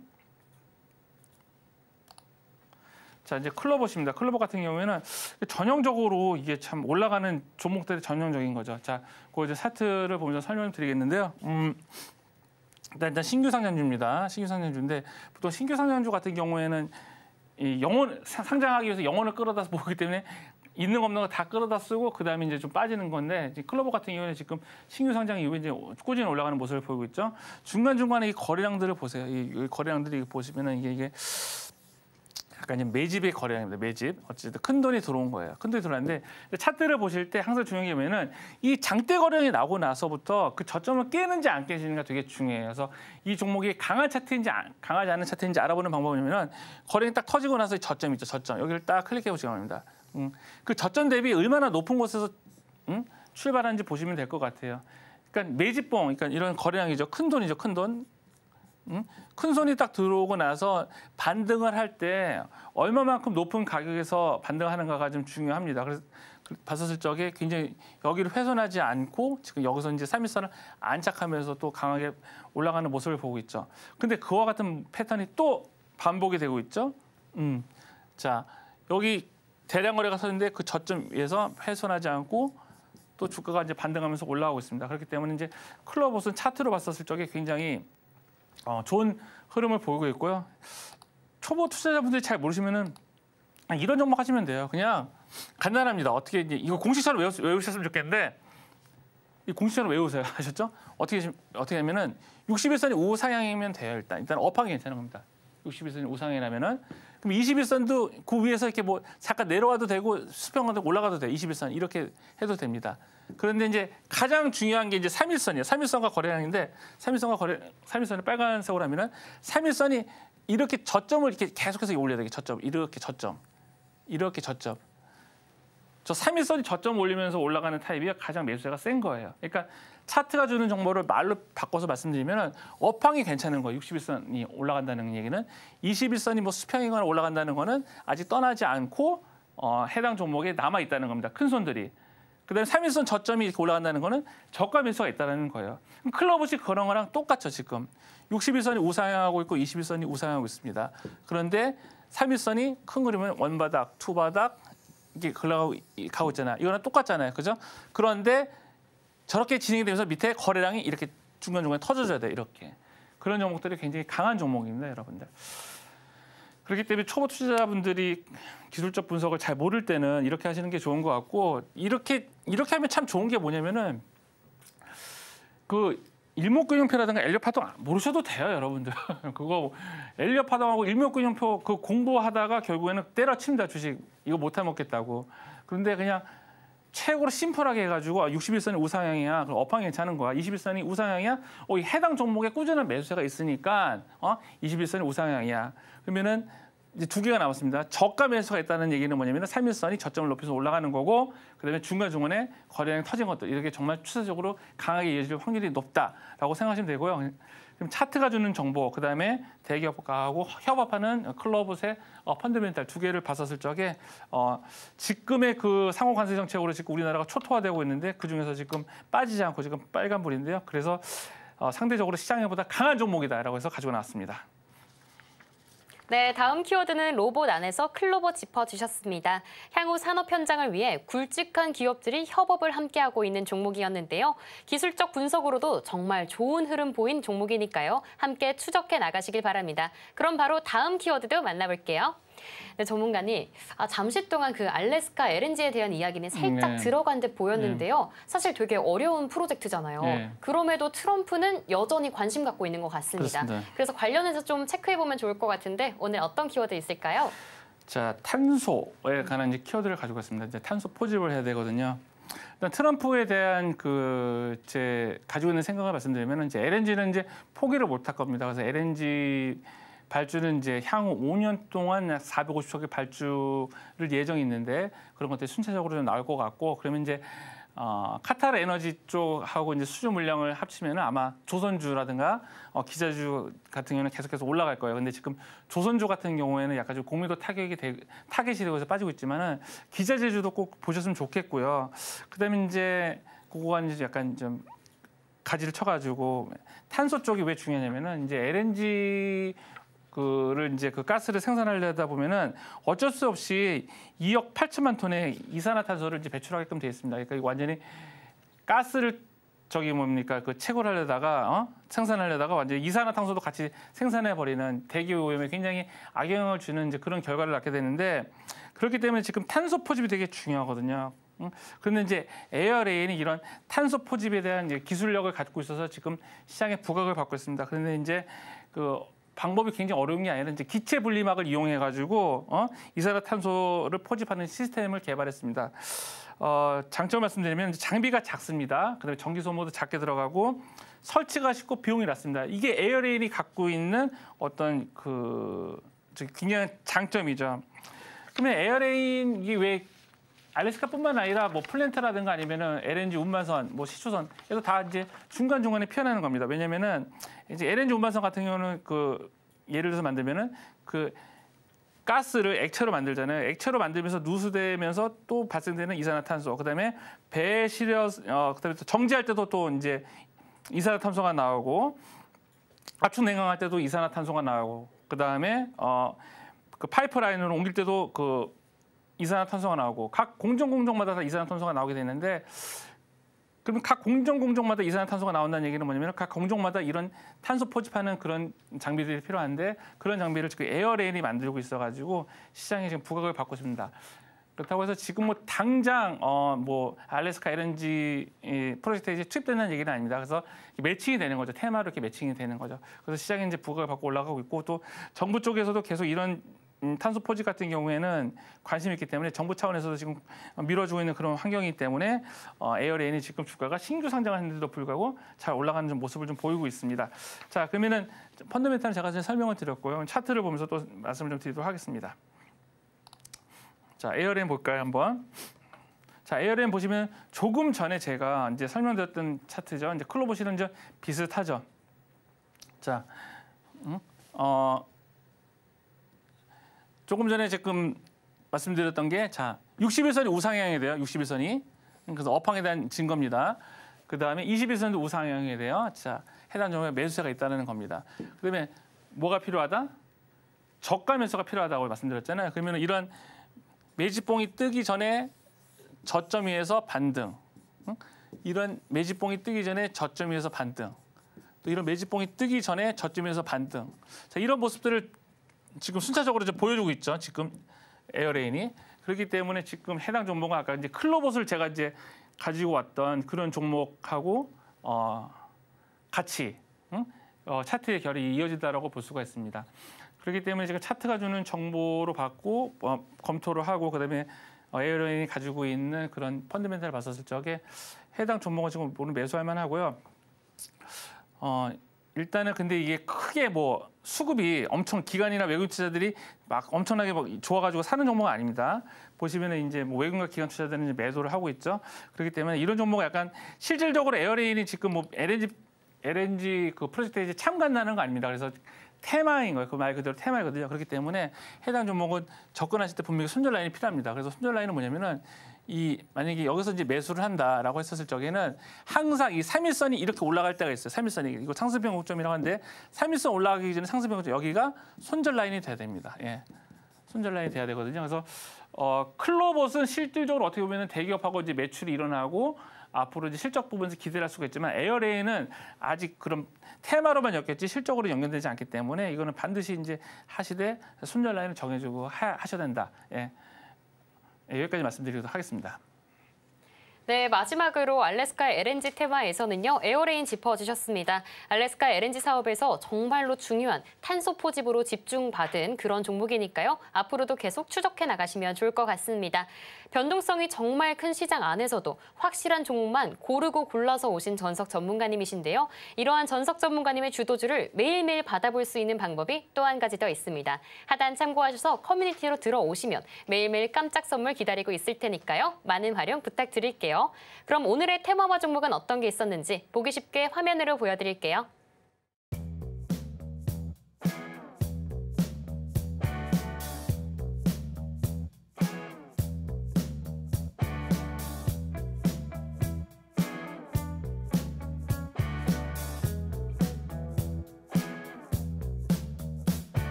자, 이제 클로봇입니다. 클로봇 같은 경우에는 전형적으로 이게 참 올라가는 종목들이 전형적인 거죠. 자, 그 이제 차트를 보면서 설명을 드리겠는데요. 일단 신규 상장주입니다. 신규 상장주인데 보통 신규 상장주 같은 경우에는 이 상장하기 위해서 영혼을 끌어다 모으기 때문에 있는 거 없는 거 다 끌어다 쓰고 그다음에 이제 좀 빠지는 건데 클로봇 같은 경우에는 지금 신규 상장 이후에 이제 꾸준히 올라가는 모습을 보이고 있죠. 중간중간에 이 거래량들을 보세요. 이 거래량들이 보시면은 이게 약간 이제 매집의 거래량입니다. 매집. 어쨌든 큰 돈이 들어온 거예요. 큰 돈이 들어왔는데 차트를 보실 때 항상 중요한 게 뭐냐면 이 장대 거래량이 나오고 나서부터 그 저점을 깨는지 안 깨지는가 되게 중요해요. 그래서 이 종목이 강한 차트인지 강하지 않은 차트인지 알아보는 방법이냐면 거래량이 딱 터지고 나서 저점 있죠. 저점. 여기를 딱 클릭해 보시기 바랍니다. 그 저점 대비 얼마나 높은 곳에서 출발하는지 보시면 될 것 같아요. 그러니까 매집봉, 그러니까 이런 거래량이죠. 큰 돈이죠. 큰 돈. 큰 손이 딱 들어오고 나서 반등을 할 때 얼마만큼 높은 가격에서 반등하는가가 좀 중요합니다. 그래서 봤었을 적에 굉장히 여기를 훼손하지 않고 지금 여기서 이제 3일선을 안착하면서 또 강하게 올라가는 모습을 보고 있죠. 근데 그와 같은 패턴이 또 반복이 되고 있죠. 자, 여기 대량 거래가 섰는데 그 저점에서 훼손하지 않고 또 주가가 이제 반등하면서 올라가고 있습니다. 그렇기 때문에 이제 클로봇은 차트로 봤었을 적에 굉장히 좋은 흐름을 보이고 있고요. 초보 투자자분들이 잘 모르시면은 이런 종목 하시면 돼요. 그냥 간단합니다. 어떻게 이제 이거 공식처럼 외우셨으면 좋겠는데 이 공식처럼 외우세요. 아셨죠? 어떻게 하면은 61선이 우상향이면 돼요. 일단 업하기 괜찮은 겁니다. 61선이 우상향이라면은 그럼 21선도 그 위에서 이렇게 뭐 잠깐 내려와도 되고 수평가도 올라가도 돼요. 21선 이렇게 해도 됩니다. 그런데 이제 가장 중요한 게 이제 3일선이에요. 3일선과 거래량인데 3일선을 빨간색으로 하면은 3일선이 이렇게 저점을 이렇게 계속해서 올려야 돼요. 저점. 이렇게 저점. 저 3일선이 저점 올리면서 올라가는 타입이 가장 매수세가 센 거예요. 그러니까 차트가 주는 정보를 말로 바꿔서 말씀드리면은 업황이 괜찮은 거예요. 61선이 올라간다는 얘기는 21선이 뭐 수평이거나 올라간다는 거는 아직 떠나지 않고 해당 종목에 남아 있다는 겁니다. 큰 손들이. 그다음에 3일선 저점이 이렇게 올라간다는 거는 저가 매수가 있다는 거예요. 그럼 클로봇이 그런 거랑 똑같죠, 지금. 61선이 우상향하고 있고 21선이 우상향하고 있습니다. 그런데 3일선이 큰 그림은 원바닥, 투바닥 이게 가고 있잖아요. 이거랑 똑같잖아요. 그죠? 그런데 저렇게 진행이 되면서 밑에 거래량이 이렇게 중간중간에 터져줘야 돼요. 이렇게. 그런 종목들이 굉장히 강한 종목입니다, 여러분들. 그렇기 때문에 초보 투자자분들이 기술적 분석을 잘 모를 때는 이렇게 하시는 게 좋은 것 같고 이렇게 하면 참 좋은 게 뭐냐면은 그 일목균형표라든가 엘리엇 파동 모르셔도 돼요, 여러분들. 그거 엘리엇 파동하고 일목균형표 그 공부하다가 결국에는 때려칩니다, 주식. 이거 못 해먹겠다고. 그런데 그냥 최고로 심플하게 해가지고 61선이 우상향이야. 그럼 업황이 괜찮은 거야. 21선이 우상향이야. 이 해당 종목에 꾸준한 매수세가 있으니까 21선이 우상향이야. 그러면은 이제 두 개가 남았습니다. 저가 매수가 있다는 얘기는 뭐냐면 3일선이 저점을 높여서 올라가는 거고 그다음에 중간중간에 거래량이 터진 것들 이렇게 정말 추세적으로 강하게 이어질 확률이 높다라고 생각하시면 되고요. 그럼 차트가 주는 정보 그다음에 대기업가하고 협업하는 클로봇의 펀더멘탈 두 개를 봤었을 적에 지금의 그 상호 관세 정책으로 지금 우리나라가 초토화되고 있는데 그중에서 지금 빠지지 않고 지금 빨간불인데요. 그래서 상대적으로 시장보다 강한 종목이다라고 해서 가지고 나왔습니다. 네, 다음 키워드는 로봇 안에서 클로봇 짚어주셨습니다. 향후 산업 현장을 위해 굵직한 기업들이 협업을 함께하고 있는 종목이었는데요. 기술적 분석으로도 정말 좋은 흐름 보인 종목이니까요. 함께 추적해 나가시길 바랍니다. 그럼 바로 다음 키워드도 만나볼게요. 네, 전문가님, 잠시 동안 그 알래스카 LNG에 대한 이야기는 살짝 들어간 듯 보였는데요. 사실 되게 어려운 프로젝트잖아요. 그럼에도 트럼프는 여전히 관심 갖고 있는 것 같습니다. 그렇습니다. 그래서 관련해서 좀 체크해보면 좋을 것 같은데 오늘 어떤 키워드 있을까요? 자, 탄소에 관한 이제 키워드를 가지고 왔습니다. 이제 탄소 포집을 해야 되거든요. 일단 트럼프에 대한 가지고 있는 생각을 말씀드리면 이제 LNG는 이제 포기를 못할 겁니다. 그래서 LNG 발주는 이제 향후 5년 동안 450척의 발주를 예정이 있는데 그런 것들이 순차적으로 좀 나올 것 같고 그러면 이제 카타르 에너지 쪽하고 이제 수주 물량을 합치면 아마 조선주라든가 기자주 같은 경우는 계속해서 올라갈 거예요. 근데 지금 조선주 같은 경우에는 약간 좀 공매도 타격이 타겟이 되고 해서 빠지고 있지만은 기자재주도 꼭 보셨으면 좋겠고요. 그다음에 이제 그거가 이제 약간 좀 가지를 쳐가지고 탄소 쪽이 왜 중요하냐면은 이제 LNG 그를 이제 그 가스를 생산하려다 보면은 어쩔 수 없이 2억 8천만 톤의 이산화탄소를 이제 배출하게끔 되어 있습니다. 그러니까 이거 완전히 가스를 저기 뭡니까 그 채굴하려다가 생산하려다가 완전히 이산화탄소도 같이 생산해 버리는 대기 오염에 굉장히 악영향을 주는 이제 그런 결과를 낳게 되는데 그렇기 때문에 지금 탄소 포집이 되게 중요하거든요. 그런데 이제 에어레인이 이런 탄소 포집에 대한 이제 기술력을 갖고 있어서 지금 시장에 부각을 받고 있습니다. 그런데 이제 그 방법이 굉장히 어려운 게 아니라 이제 기체 분리막을 이용해 가지고 이산화탄소를 포집하는 시스템을 개발했습니다. 장점 말씀드리면 장비가 작습니다. 그다음에 전기 소모도 작게 들어가고 설치가 쉽고 비용이 낮습니다. 이게 에어레인이 갖고 있는 어떤 그 굉장히 장점이죠. 그러면 에어레인이 왜 알래스카뿐만 아니라 뭐 플랜트라든가 아니면은 LNG 운반선, 뭐 시추선 이거 다 이제 중간 중간에 피어나는 겁니다. 왜냐면은 이제 LNG 운반선 같은 경우는 그 예를 들어서 만들면은 그 가스를 액체로 만들잖아요. 액체로 만들면서 누수되면서 또 발생되는 이산화탄소. 그다음에 배에 실려 그다음에 또 정지할 때도 또 이제 이산화탄소가 나오고 압축 냉각할 때도 이산화탄소가 나오고 그다음에 그 파이프라인으로 옮길 때도 그 이산화탄소가 나오고 각 공정마다 다 이산화탄소가 나오게 되는데 그러면 각 공정마다 이산화탄소가 나온다는 얘기는 뭐냐면 각 공정마다 이런 탄소 포집하는 그런 장비들이 필요한데 그런 장비를 지금 에어레인이 만들고 있어가지고 시장에 지금 부각을 받고 있습니다. 그렇다고 해서 지금 뭐 당장 뭐 알래스카 LNG 프로젝트에 이제 투입되는 얘기는 아닙니다. 그래서 매칭이 되는 거죠. 테마로 이렇게 매칭이 되는 거죠. 그래서 시장에 이제 부각을 받고 올라가고 있고 또 정부 쪽에서도 계속 이런 탄소 포집 같은 경우에는 관심이 있기 때문에 정부 차원에서도 지금 밀어주고 있는 그런 환경이기 때문에 에어레인이 지금 주가가 신규 상장하는데도 불구하고 잘 올라가는 좀 모습을 좀 보이고 있습니다. 자, 그러면은 펀더멘탈 제가 지금 설명을 드렸고요. 차트를 보면서 또 말씀을 좀 드리도록 하겠습니다. 자, 에어레인 볼까요, 한번? 자, 에어레인 보시면 조금 전에 제가 이제 설명드렸던 차트죠. 이제 클로버 실현전 비슷하죠. 자, 조금 전에 지금 말씀드렸던 게 자, 61선이 우상향이 돼요. 61선이. 그래서 업황에 대한 증거입니다. 그다음에 21선도 우상향이 돼요. 자, 해당 종목에 매수세가 있다는 겁니다. 그다음에 뭐가 필요하다? 저가 매수가 필요하다고 말씀드렸잖아요. 그러면 이런 매집봉이 뜨기 전에 저점 위에서 반등. 이런 매집봉이 뜨기 전에 저점 위에서 반등. 또 이런 매집봉이 뜨기 전에 저점 위에서 반등. 자, 이런 모습들을 지금 순차적으로 이제 보여주고 있죠. 지금 에어레인이 그렇기 때문에 지금 해당 종목은 아까 이제 클로봇을 제가 이제 가지고 왔던 그런 종목하고 같이 차트의 결이 이어진다라고 볼 수가 있습니다. 그렇기 때문에 지금 차트가 주는 정보로 받고 검토를 하고 그다음에 에어레인이 가지고 있는 그런 펀더멘탈을 봤었을 적에 해당 종목은 지금 오늘 매수할 만하고요. 일단은 근데 이게 크게 뭐 수급이 엄청 기관이나 외국인 투자들이 막 엄청나게 막 좋아가지고 사는 종목은 아닙니다. 보시면은 이제 뭐 외국인과 기관 투자들은 이제 매도를 하고 있죠. 그렇기 때문에 이런 종목은 약간 실질적으로 에어레인이 지금 뭐 LNG 그 프로젝트에 이제 참가한다는 거 아닙니다. 그래서 테마인 거예요. 그 말 그대로 테마이거든요. 그렇기 때문에 해당 종목은 접근하실 때 분명히 손절 라인이 필요합니다. 그래서 손절 라인은 뭐냐면은 만약에 여기서 이제 매수를 한다라고 했었을 적에는 항상 이 3일선이 이렇게 올라갈 때가 있어요. 3일선이 이거 상승 변곡점이라고 하는데 3일선 올라가기 전에 상승 변곡점 여기가 손절 라인이 돼야 됩니다. 예. 손절 라인이 돼야 되거든요. 그래서 클로봇은 실질적으로 어떻게 보면 대기업하고 이제 매출이 일어나고 앞으로 이제 실적 부분에서 기대를 할 수가 있지만 에어레인은 아직 그런 테마로만 엮였지 실적으로 연결되지 않기 때문에 이거는 반드시 이제 하시되 손절 라인을 정해주고 하셔야 된다. 예. 여기까지 말씀드리도록 하겠습니다. 네, 마지막으로 알래스카 LNG 테마에서는요. 에어레인 짚어주셨습니다. 알래스카 LNG 사업에서 정말로 중요한 탄소 포집으로 집중받은 그런 종목이니까요. 앞으로도 계속 추적해 나가시면 좋을 것 같습니다. 변동성이 정말 큰 시장 안에서도 확실한 종목만 고르고 골라서 오신 전석 전문가님이신데요. 이러한 전석 전문가님의 주도주를 매일매일 받아볼 수 있는 방법이 또 한 가지 더 있습니다. 하단 참고하셔서 커뮤니티로 들어오시면 매일매일 깜짝 선물 기다리고 있을 테니까요. 많은 활용 부탁드릴게요. 있는데요. 그럼 오늘의 테마화 종목은 어떤 게 있었는지 보기 쉽게 화면으로 보여드릴게요.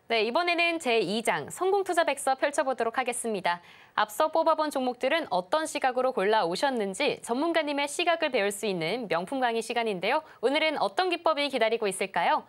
네, 이번에는 제2장 성공투자백서 펼쳐보도록 하겠습니다. 앞서 뽑아본 종목들은 어떤 시각으로 골라오셨는지 전문가님의 시각을 배울 수 있는 명품 강의 시간인데요. 오늘은 어떤 기법이 기다리고 있을까요?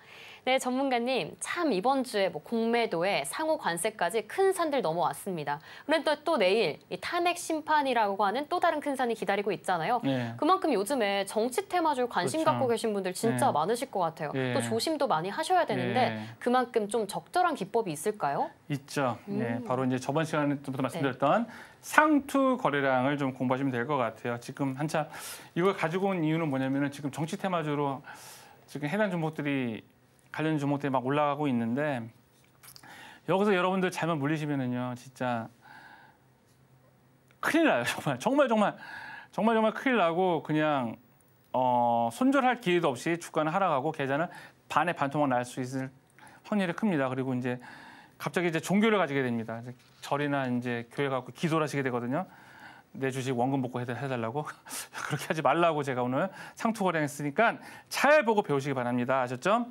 네, 전문가님, 참 이번 주에 공매도에 상호 관세까지 큰 산들 넘어왔습니다. 그런데 또 내일 이 탄핵 심판이라고 하는 또 다른 큰 산이 기다리고 있잖아요. 네. 그만큼 요즘에 정치 테마주 관심 그렇죠. 갖고 계신 분들 진짜 네. 많으실 것 같아요. 네. 또 조심도 많이 하셔야 되는데 네. 그만큼 좀 적절한 기법이 있을까요? 있죠. 네, 바로 이제 저번 시간에부터 말씀드렸던 네. 상투 거래량을 좀 공부하시면 될 것 같아요. 지금 한참 이걸 가지고 온 이유는 뭐냐면은 지금 정치 테마주로 지금 해당 종목들이 관련 종목들이 막 올라가고 있는데 여기서 여러분들 잘못 물리시면은요, 진짜 큰일 나요. 정말 큰일 나고 그냥 손절할 기회도 없이 주가는 하락하고 계좌는 반의 반토막 날 수 있을 확률이 큽니다. 그리고 이제 갑자기 이제 종교를 가지게 됩니다. 절이나 이제 교회 가고 기도를 하시게 되거든요. 내 주식 원금 복구 해달라고 그렇게 하지 말라고 제가 오늘 상투 거래했으니까 잘 보고 배우시기 바랍니다. 아셨죠?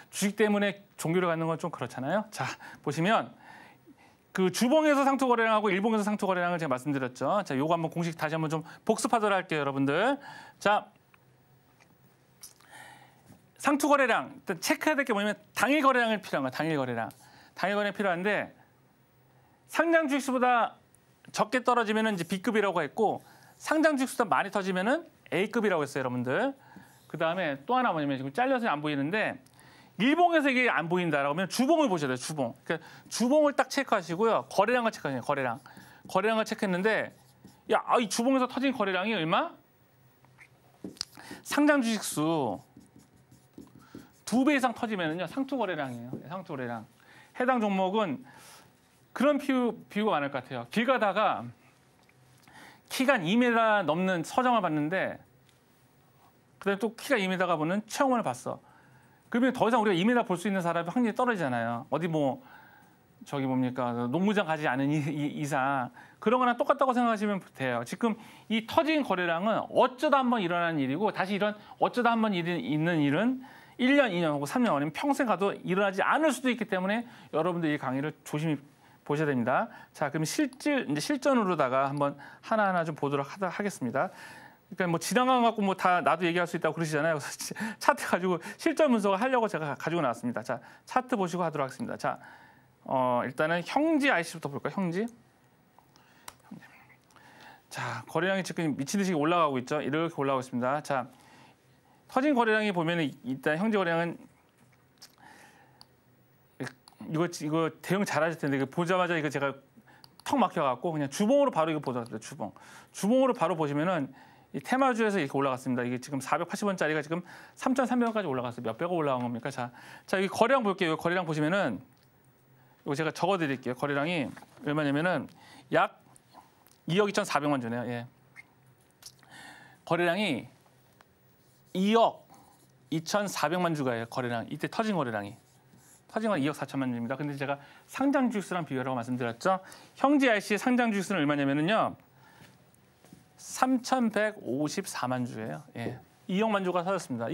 주식 때문에 종교를 갖는 건 좀 그렇잖아요. 자, 보시면 그 주봉에서 상투 거래량하고 일봉에서 상투 거래량을 제가 말씀드렸죠. 자, 요거 한번 공식 다시 한번 좀 복습하도록 할게요, 여러분들. 자, 상투 거래량 일단 체크해야 될 게 뭐냐면 당일 거래량이 필요한 거예요. 당일 거래량 필요한데 상장 주식수보다 적게 떨어지면은 이제 B급이라고 했고 상장 주식수보다 많이 터지면은 A급이라고 했어요, 여러분들. 그 다음에 또 하나 뭐냐면 지금 잘려서 안 보이는데 일봉에서 이게 안 보인다라고 하면 주봉을 보셔야 돼요. 주봉. 그러니까 주봉을 딱 체크하시고요. 거래량을 체크하세요. 거래량을 체크했는데 야, 이 주봉에서 터진 거래량이 얼마? 상장 주식수 2배 이상 터지면은요 상투 거래량이에요. 상투 거래량. 해당 종목은 그런 비유가 많을 것 같아요. 길 가다가 키가 2m 넘는 서장을 봤는데 그다음에 또 키가 2m가 보는 체험원을 봤어. 그러면 더 이상 우리가 2m 볼 수 있는 사람이 확률이 떨어지잖아요. 어디 뭐 저기 뭡니까 농구장 가지 않은 이상 그런 거랑 똑같다고 생각하시면 돼요. 지금 이 터진 거래량은 어쩌다 한번 일어나는 일이고 다시 이런 어쩌다 한번 있는 일은 1년, 2년 혹은 3년 아니면 평생 가도 일어나지 않을 수도 있기 때문에 여러분들 이 강의를 조심히 보셔야 됩니다. 자, 그럼 이제 실전으로다가 한번 하나하나 좀 보도록 하겠습니다. 그러니까 뭐 지나간 거 갖고 뭐 다 나도 얘기할 수 있다고 그러시잖아요. 그래서 차트 가지고 실전 분석을 하려고 제가 가지고 나왔습니다. 자, 차트 보시고 하도록 하겠습니다. 자, 일단은 형지 IC부터 볼까요? 형지. 자, 거래량이 지금 미친 듯이 올라가고 있죠. 이렇게 올라가고 있습니다. 자, 터진 거래량이 보면은 일단 형지 거래량은 이거 대응 잘하실 텐데 이거 보자마자 이거 제가 턱 막혀갖고 그냥 주봉으로 바로 이거 보자마자 주봉으로 바로 보시면은 이 테마주에서 이렇게 올라갔습니다. 이게 지금 480원짜리가 지금 3,300원까지 올라갔어요. 몇 배가 올라간 겁니까? 자, 여기 거래량 볼게요. 거래량 보시면은 이거 제가 적어드릴게요. 거래량이 얼마냐면은 약 2억 2,400만 주네요. 예. 거래량이 2억 2,400만 주가예요. 거래량. 이때 터진 거래량이. 터진 건 2억 4천만 주입니다. 근데 제가 상장 주식수랑 비교라고 말씀드렸죠. 형지 IC의 상장 주식수는 얼마냐면은요. 3,154만 주예요. 예. 2억만 주가 터졌습니다.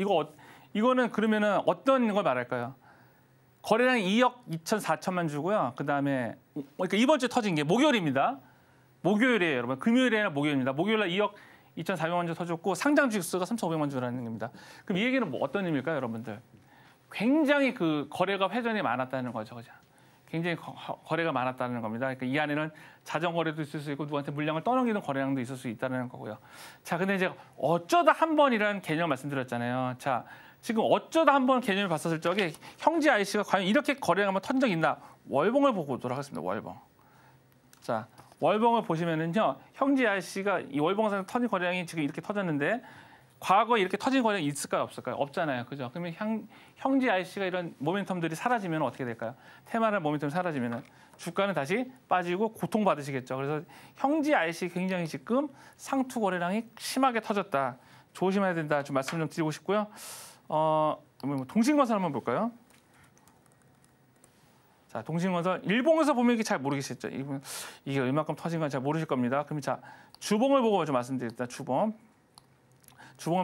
이거는 그러면은 어떤 걸 말할까요? 거래량이 2억 2,4천만 주고요. 그다음에 그러니까 이번 주에 터진 게 목요일입니다. 목요일이에요, 여러분. 금요일이 아니라 목요일입니다. 목요일 날 2억 2,400만 주 터졌고 상장 주식수가 3,500만 주라는 겁니다. 그럼 이 얘기는 뭐 어떤 의미일까요, 여러분들? 굉장히 그 거래가 회전이 많았다는 거죠, 그죠? 굉장히 거래가 많았다는 겁니다. 그러니까 이 안에는 자전거래도 있을 수 있고 누구한테 물량을 떠넘기는 거래량도 있을 수 있다는 거고요. 자, 근데 이제 어쩌다 한 번이라는 개념 말씀드렸잖아요. 자, 지금 어쩌다 한 번 개념을 봤었을 적에 형제 IC가 과연 이렇게 거래량 한번 터진 적이 있나? 월봉을 보고 오도록 하겠습니다. 월봉. 자, 월봉을 보시면은요, 형제 IC가 이 월봉상 터진 거래량이 지금 이렇게 터졌는데 과거에 이렇게 터진 거래량이 있을까요, 없을까요? 없잖아요, 그죠? 그러면 형제 IC가 이런 모멘텀들이 사라지면 어떻게 될까요? 테마나 모멘텀이 사라지면은 주가는 다시 빠지고 고통받으시겠죠. 그래서 형제 IC 굉장히 지금 상투 거래량이 심하게 터졌다. 조심해야 된다. 좀 말씀 좀 드리고 싶고요. 동신건설 한번 볼까요? 자, 동신건설 일봉에서 보면 이게 잘 모르겠죠. 이게 얼마큼 터진 건 잘 모르실 겁니다. 그럼 자, 주봉을 보고 좀 말씀드립니다. 주봉을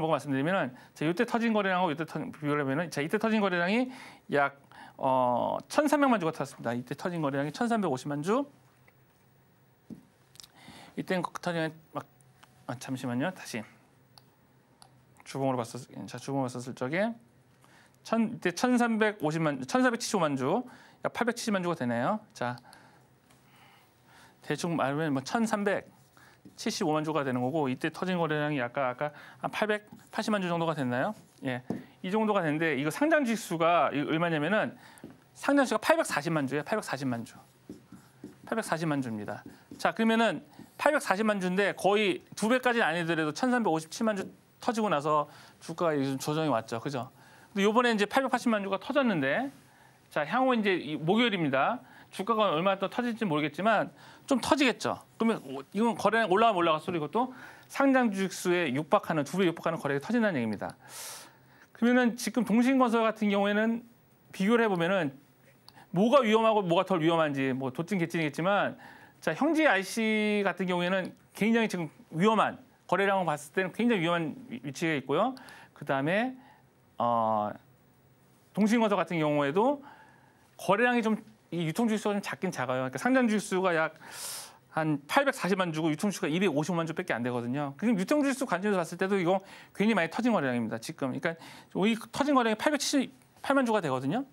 보고 말씀드리면은 자, 이때 터진 거래량하고 이때 비교를 하면은 자, 이때 터진 거래량이 약 1,300만 주가 터졌습니다. 이때 터진 거래량이 1,350만 주. 이때 터진 잠시만요. 다시 주봉으로 봤었을 적에 이때 1,475만 주, 약 870만 주가 되네요. 자, 대충 말하면 뭐 1,375만 주가 되는 거고 이때 터진 거래량이 아까 한 880만 주 정도가 됐나요? 예, 이 정도가 됐는데 이거 상장 주식수가 얼마냐면은 상장 주가 840만 주예요. 840만 주. 840만 주입니다. 자, 그러면은 840만 주인데 거의 2배까지는 아니더라도 1,357만 주 터지고 나서 주가가 요즘 조정이 왔죠. 그죠? 근데 요번에 이제 880만 주가 터졌는데 자, 향후 이제 목요일입니다. 주가가 얼마나 더 터질지 모르겠지만 좀 터지겠죠. 그러면 이건 거래량 올라가면 올라갈수록 이것도 상장 주식수에 육박하는 2배 육박하는 거래가 터진다는 얘기입니다. 그러면은 지금 동신건설 같은 경우에는 비교를 해보면은 뭐가 위험하고 뭐가 덜 위험한지 뭐 도찐 개찐이겠지만 자, 형제 IC 같은 경우에는 굉장히 지금 위험한 거래량을 봤을 때는 굉장히 위험한 위치에 있고요. 그 다음에 동신건설 같은 경우에도 거래량이 좀 이 유통주식수가 좀 작긴 작아요. 그러니까 상장 주식수가 약 한 840만 주고 유통주식수가 255만 주밖에 안 되거든요. 그럼 유통주식수 관점에서 봤을 때도 이거 굉장히 많이 터진 거래량입니다. 지금. 그러니까 이 터진 거래량이 878만 주가 되거든요.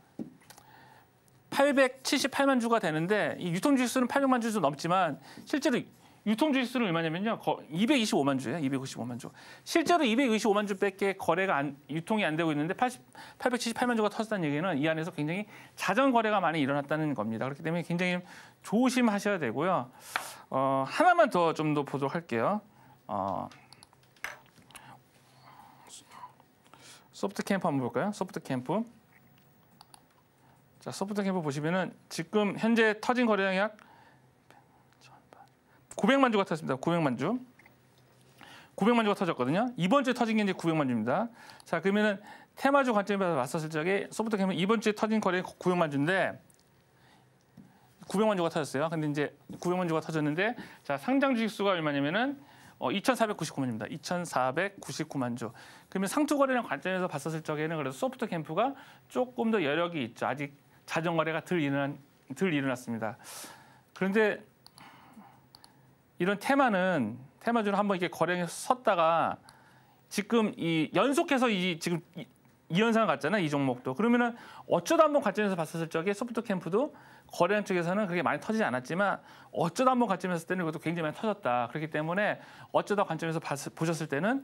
878만 주가 되는데 이 유통주식수는 800만 주 넘지만 실제로 유통주식수는 얼마냐면요. 225만 주예요. 225만 주. 실제로 225만 주밖에 거래가 유통이 안 되고 있는데 878만 주가 터졌다는 얘기는 이 안에서 굉장히 자전 거래가 많이 일어났다는 겁니다. 그렇기 때문에 굉장히 조심하셔야 되고요. 하나만 더 좀 더 보도록 할게요. 소프트캠프 한번 볼까요? 소프트캠프. 자, 소프트캠프 보시면은 지금 현재 터진 거래량이 약 900만 주가 터졌습니다. 900만 주. 900만 주가 터졌거든요. 이번 주에 터진 게 이제 900만 주입니다. 자, 그러면은 테마주 관점에서 봤었을 적에 소프트캠은 이번 주에 터진 거래 900만 주인데 900만 주가 터졌어요. 근데 이제 900만 주가 터졌는데 자, 상장 주식수가 얼마냐면은 2,499만입니다. 2,499만 주. 그러면 상투 거래량 관점에서 봤었을 적에는 그래서 소프트캠프가 조금 더 여력이 있죠. 아직 자전 거래가 덜 일어났습니다. 그런데 이런 테마주는 한번 이렇게 거래량이 섰다가 지금 이 연속해서 지금 이 현상을 갔잖아요. 이 종목도. 그러면은 어쩌다 한번 관점에서 봤었을 적에 소프트캠프도 거래량 쪽에서는 그렇게 많이 터지지 않았지만 어쩌다 한번 관점에서 봤을 때는 이것도 굉장히 많이 터졌다. 그렇기 때문에 어쩌다 관점에서 보셨을 때는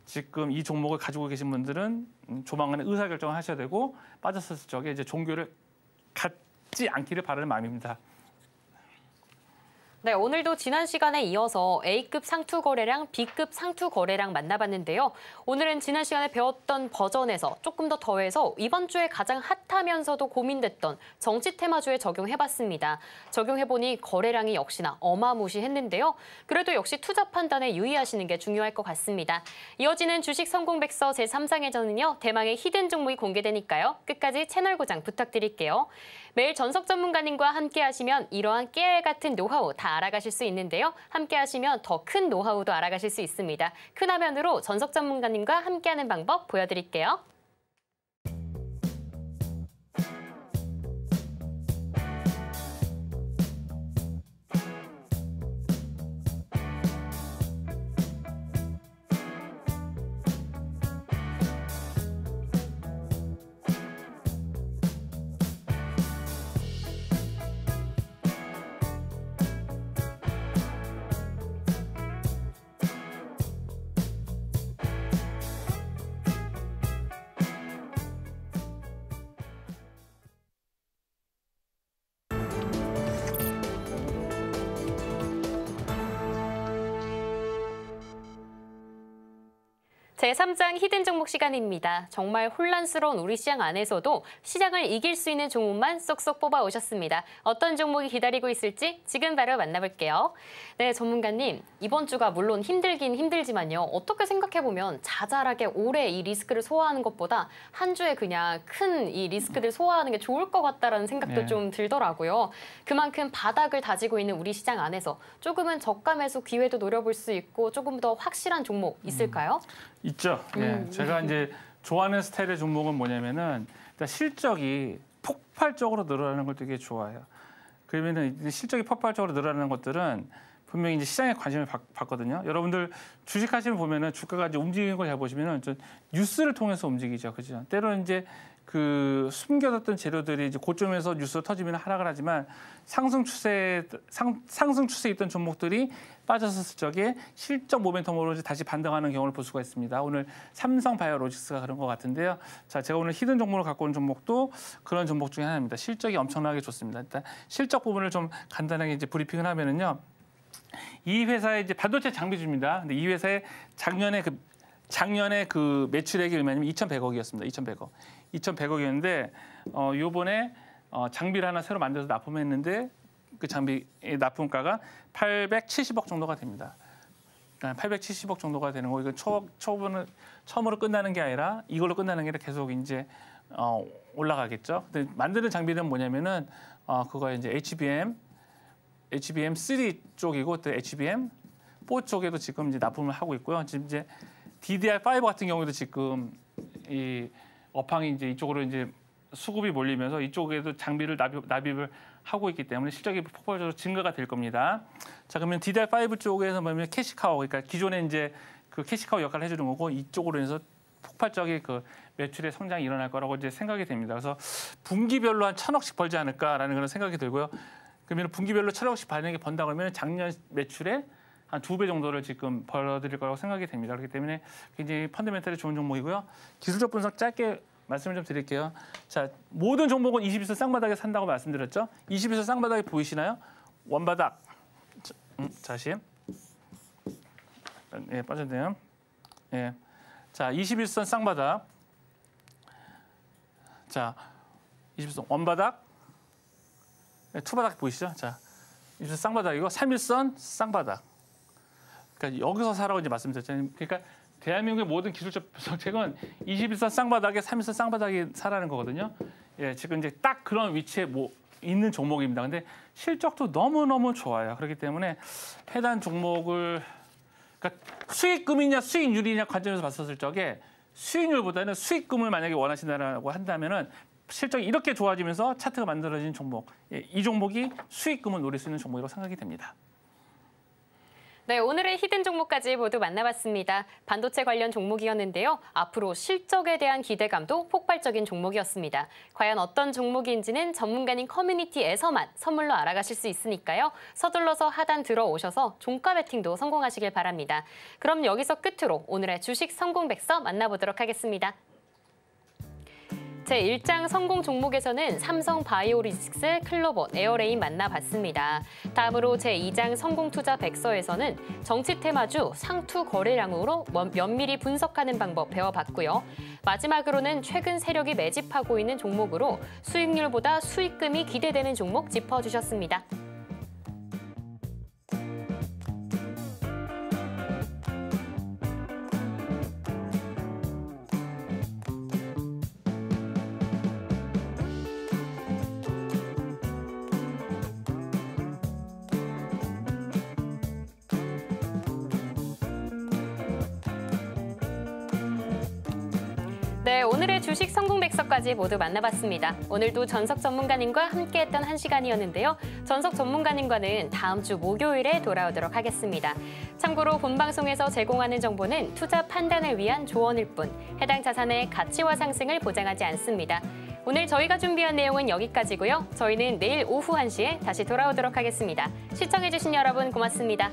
지금 이 종목을 가지고 계신 분들은 조만간에 의사결정을 하셔야 되고 빠졌을 적에 이제 종교를 갖지 않기를 바라는 마음입니다. 네, 오늘도 지난 시간에 이어서 A급 상투 거래량, B급 상투 거래량 만나봤는데요. 오늘은 지난 시간에 배웠던 버전에서 조금 더 더해서 이번 주에 가장 핫하면서도 고민됐던 정치 테마주에 적용해봤습니다. 적용해보니 거래량이 역시나 어마무시했는데요. 그래도 역시 투자 판단에 유의하시는 게 중요할 것 같습니다. 이어지는 주식 성공백서 제3상에서는요. 대망의 히든 종목이 공개되니까요. 끝까지 채널 고정 부탁드릴게요. 매일 전석 전문가님과 함께 하시면 이러한 깨알 같은 노하우 다 알아가실 수 있는데요. 함께 하시면 더 큰 노하우도 알아가실 수 있습니다. 큰 화면으로 전석 전문가님과 함께하는 방법 보여드릴게요. 제3장 히든 종목 시간입니다. 정말 혼란스러운 우리 시장 안에서도 시장을 이길 수 있는 종목만 쏙쏙 뽑아 오셨습니다. 어떤 종목이 기다리고 있을지 지금 바로 만나볼게요. 네, 전문가님. 이번 주가 물론 힘들긴 힘들지만요. 어떻게 생각해보면 자잘하게 오래 이 리스크를 소화하는 것보다 한 주에 그냥 큰 이 리스크들 소화하는 게 좋을 것 같다라는 생각도 좀 들더라고요. 그만큼 바닥을 다지고 있는 우리 시장 안에서 조금은 저가 매수 기회도 노려볼 수 있고 조금 더 확실한 종목 있을까요? 있죠. 예. 제가 이제 좋아하는 스타일의 종목은 뭐냐면은 일단 실적이 폭발적으로 늘어나는 걸 되게 좋아해요. 그러면은 실적이 폭발적으로 늘어나는 것들은 분명히 이제 시장에 관심을 받거든요. 여러분들 주식하시면 보면은 주가가 이제 움직이는 걸 잘 보시면은 좀 뉴스를 통해서 움직이죠, 그죠? 때로는 이제 그 숨겨뒀던 재료들이 이제 고점에서 뉴스가 터지면 하락을 하지만 상승 추세에 있던 종목들이 빠졌을 적에 실적 모멘텀으로 이제 다시 반등하는 경우를 볼 수가 있습니다. 오늘 삼성바이오로직스가 그런 것 같은데요. 자, 제가 오늘 히든 종목을 갖고 온 종목도 그런 종목 중에 하나입니다. 실적이 엄청나게 좋습니다. 일단 실적 부분을 좀 간단하게 이제 브리핑을 하면은요. 이 회사의 이제 반도체 장비주입니다. 근데 이 회사의 작년에 그 매출액이 얼마냐면 2,100억이었습니다. 2,100억. 2,100억이었는데 요번에 장비를 하나 새로 만들어서 납품했는데 그 장비의 납품가가 870억 정도가 됩니다. 그러니까 870억 정도가 되는 거. 이건 처음으로 끝나는 게 아니라 이걸로 끝나는 게 아니라 계속 이제 올라가겠죠. 근데 만드는 장비는 뭐냐면은 그거 이제 HBM3 쪽이고 또 HBM4 쪽에도 지금 이제 납품을 하고 있고요. 지금 이제 DDR5 같은 경우에도 지금 이 업황이 이제 이쪽으로 이제 수급이 몰리면서 이쪽에도 장비를 납입을 하고 있기 때문에 실적이 폭발적으로 증가가 될 겁니다. 자, 그러면 DDR5 쪽에서 보면 캐시카우, 그러니까 기존에 이제 그 캐시카우 역할을 해주는 거고 이쪽으로 해서 폭발적인 그 매출의 성장이 일어날 거라고 이제 생각이 됩니다. 그래서 분기별로 한 1,000억씩 벌지 않을까라는 그런 생각이 들고요. 그러면 분기별로 1,000억씩 번다 그러면 작년 매출에 한 2배 정도를 지금 벌어들일 거라고 생각이 됩니다. 그렇기 때문에 굉장히 펀더멘털이 좋은 종목이고요. 기술적 분석 짧게 말씀을 좀 드릴게요. 자, 모든 종목은 21선 쌍바닥에 산다고 말씀드렸죠. 21선 쌍바닥이 보이시나요? 원바닥. 다시. 예, 빠졌네요. 예. 자, 21선 쌍바닥. 자, 21선 원바닥. 투바닥 보이시죠? 자, 21선 쌍바닥이고 3일선 쌍바닥. 그러니까 여기서 사라고 이제 말씀드렸잖아요. 그러니까 대한민국의 모든 기술적 정책은 21선 쌍바닥에 3일선 쌍바닥이 사라는 거거든요. 예, 지금 이제 딱 그런 위치에 있는 종목입니다. 근데 실적도 너무너무 좋아요. 그렇기 때문에 해당 종목을 그러니까 수익금이냐 수익률이냐 관점에서 봤었을 적에 수익률보다는 수익금을 만약에 원하신다고 한다면은 실적이 이렇게 좋아지면서 차트가 만들어진 종목, 이 종목이 수익금을 노릴 수 있는 종목이라고 생각이 됩니다. 네, 오늘의 히든 종목까지 모두 만나봤습니다. 반도체 관련 종목이었는데요. 앞으로 실적에 대한 기대감도 폭발적인 종목이었습니다. 과연 어떤 종목인지는 전문가님 커뮤니티에서만 선물로 알아가실 수 있으니까요. 서둘러서 하단 들어오셔서 종가 베팅도 성공하시길 바랍니다. 그럼 여기서 끝으로 오늘의 주식 성공백서 만나보도록 하겠습니다. 제1장 성공 종목에서는 삼성바이오로직스, 클로봇, 에어레인 만나봤습니다. 다음으로 제2장 성공 투자 백서에서는 정치 테마주 상투 거래량으로 면밀히 분석하는 방법 배워봤고요. 마지막으로는 최근 세력이 매집하고 있는 종목으로 수익률보다 수익금이 기대되는 종목 짚어주셨습니다. 네, 오늘의 주식 성공백서까지 모두 만나봤습니다. 오늘도 전석 전문가님과 함께했던 1시간이었는데요. 전석 전문가님과는 다음 주 목요일에 돌아오도록 하겠습니다. 참고로 본 방송에서 제공하는 정보는 투자 판단을 위한 조언일 뿐 해당 자산의 가치와 상승을 보장하지 않습니다. 오늘 저희가 준비한 내용은 여기까지고요. 저희는 내일 오후 1시에 다시 돌아오도록 하겠습니다. 시청해주신 여러분 고맙습니다.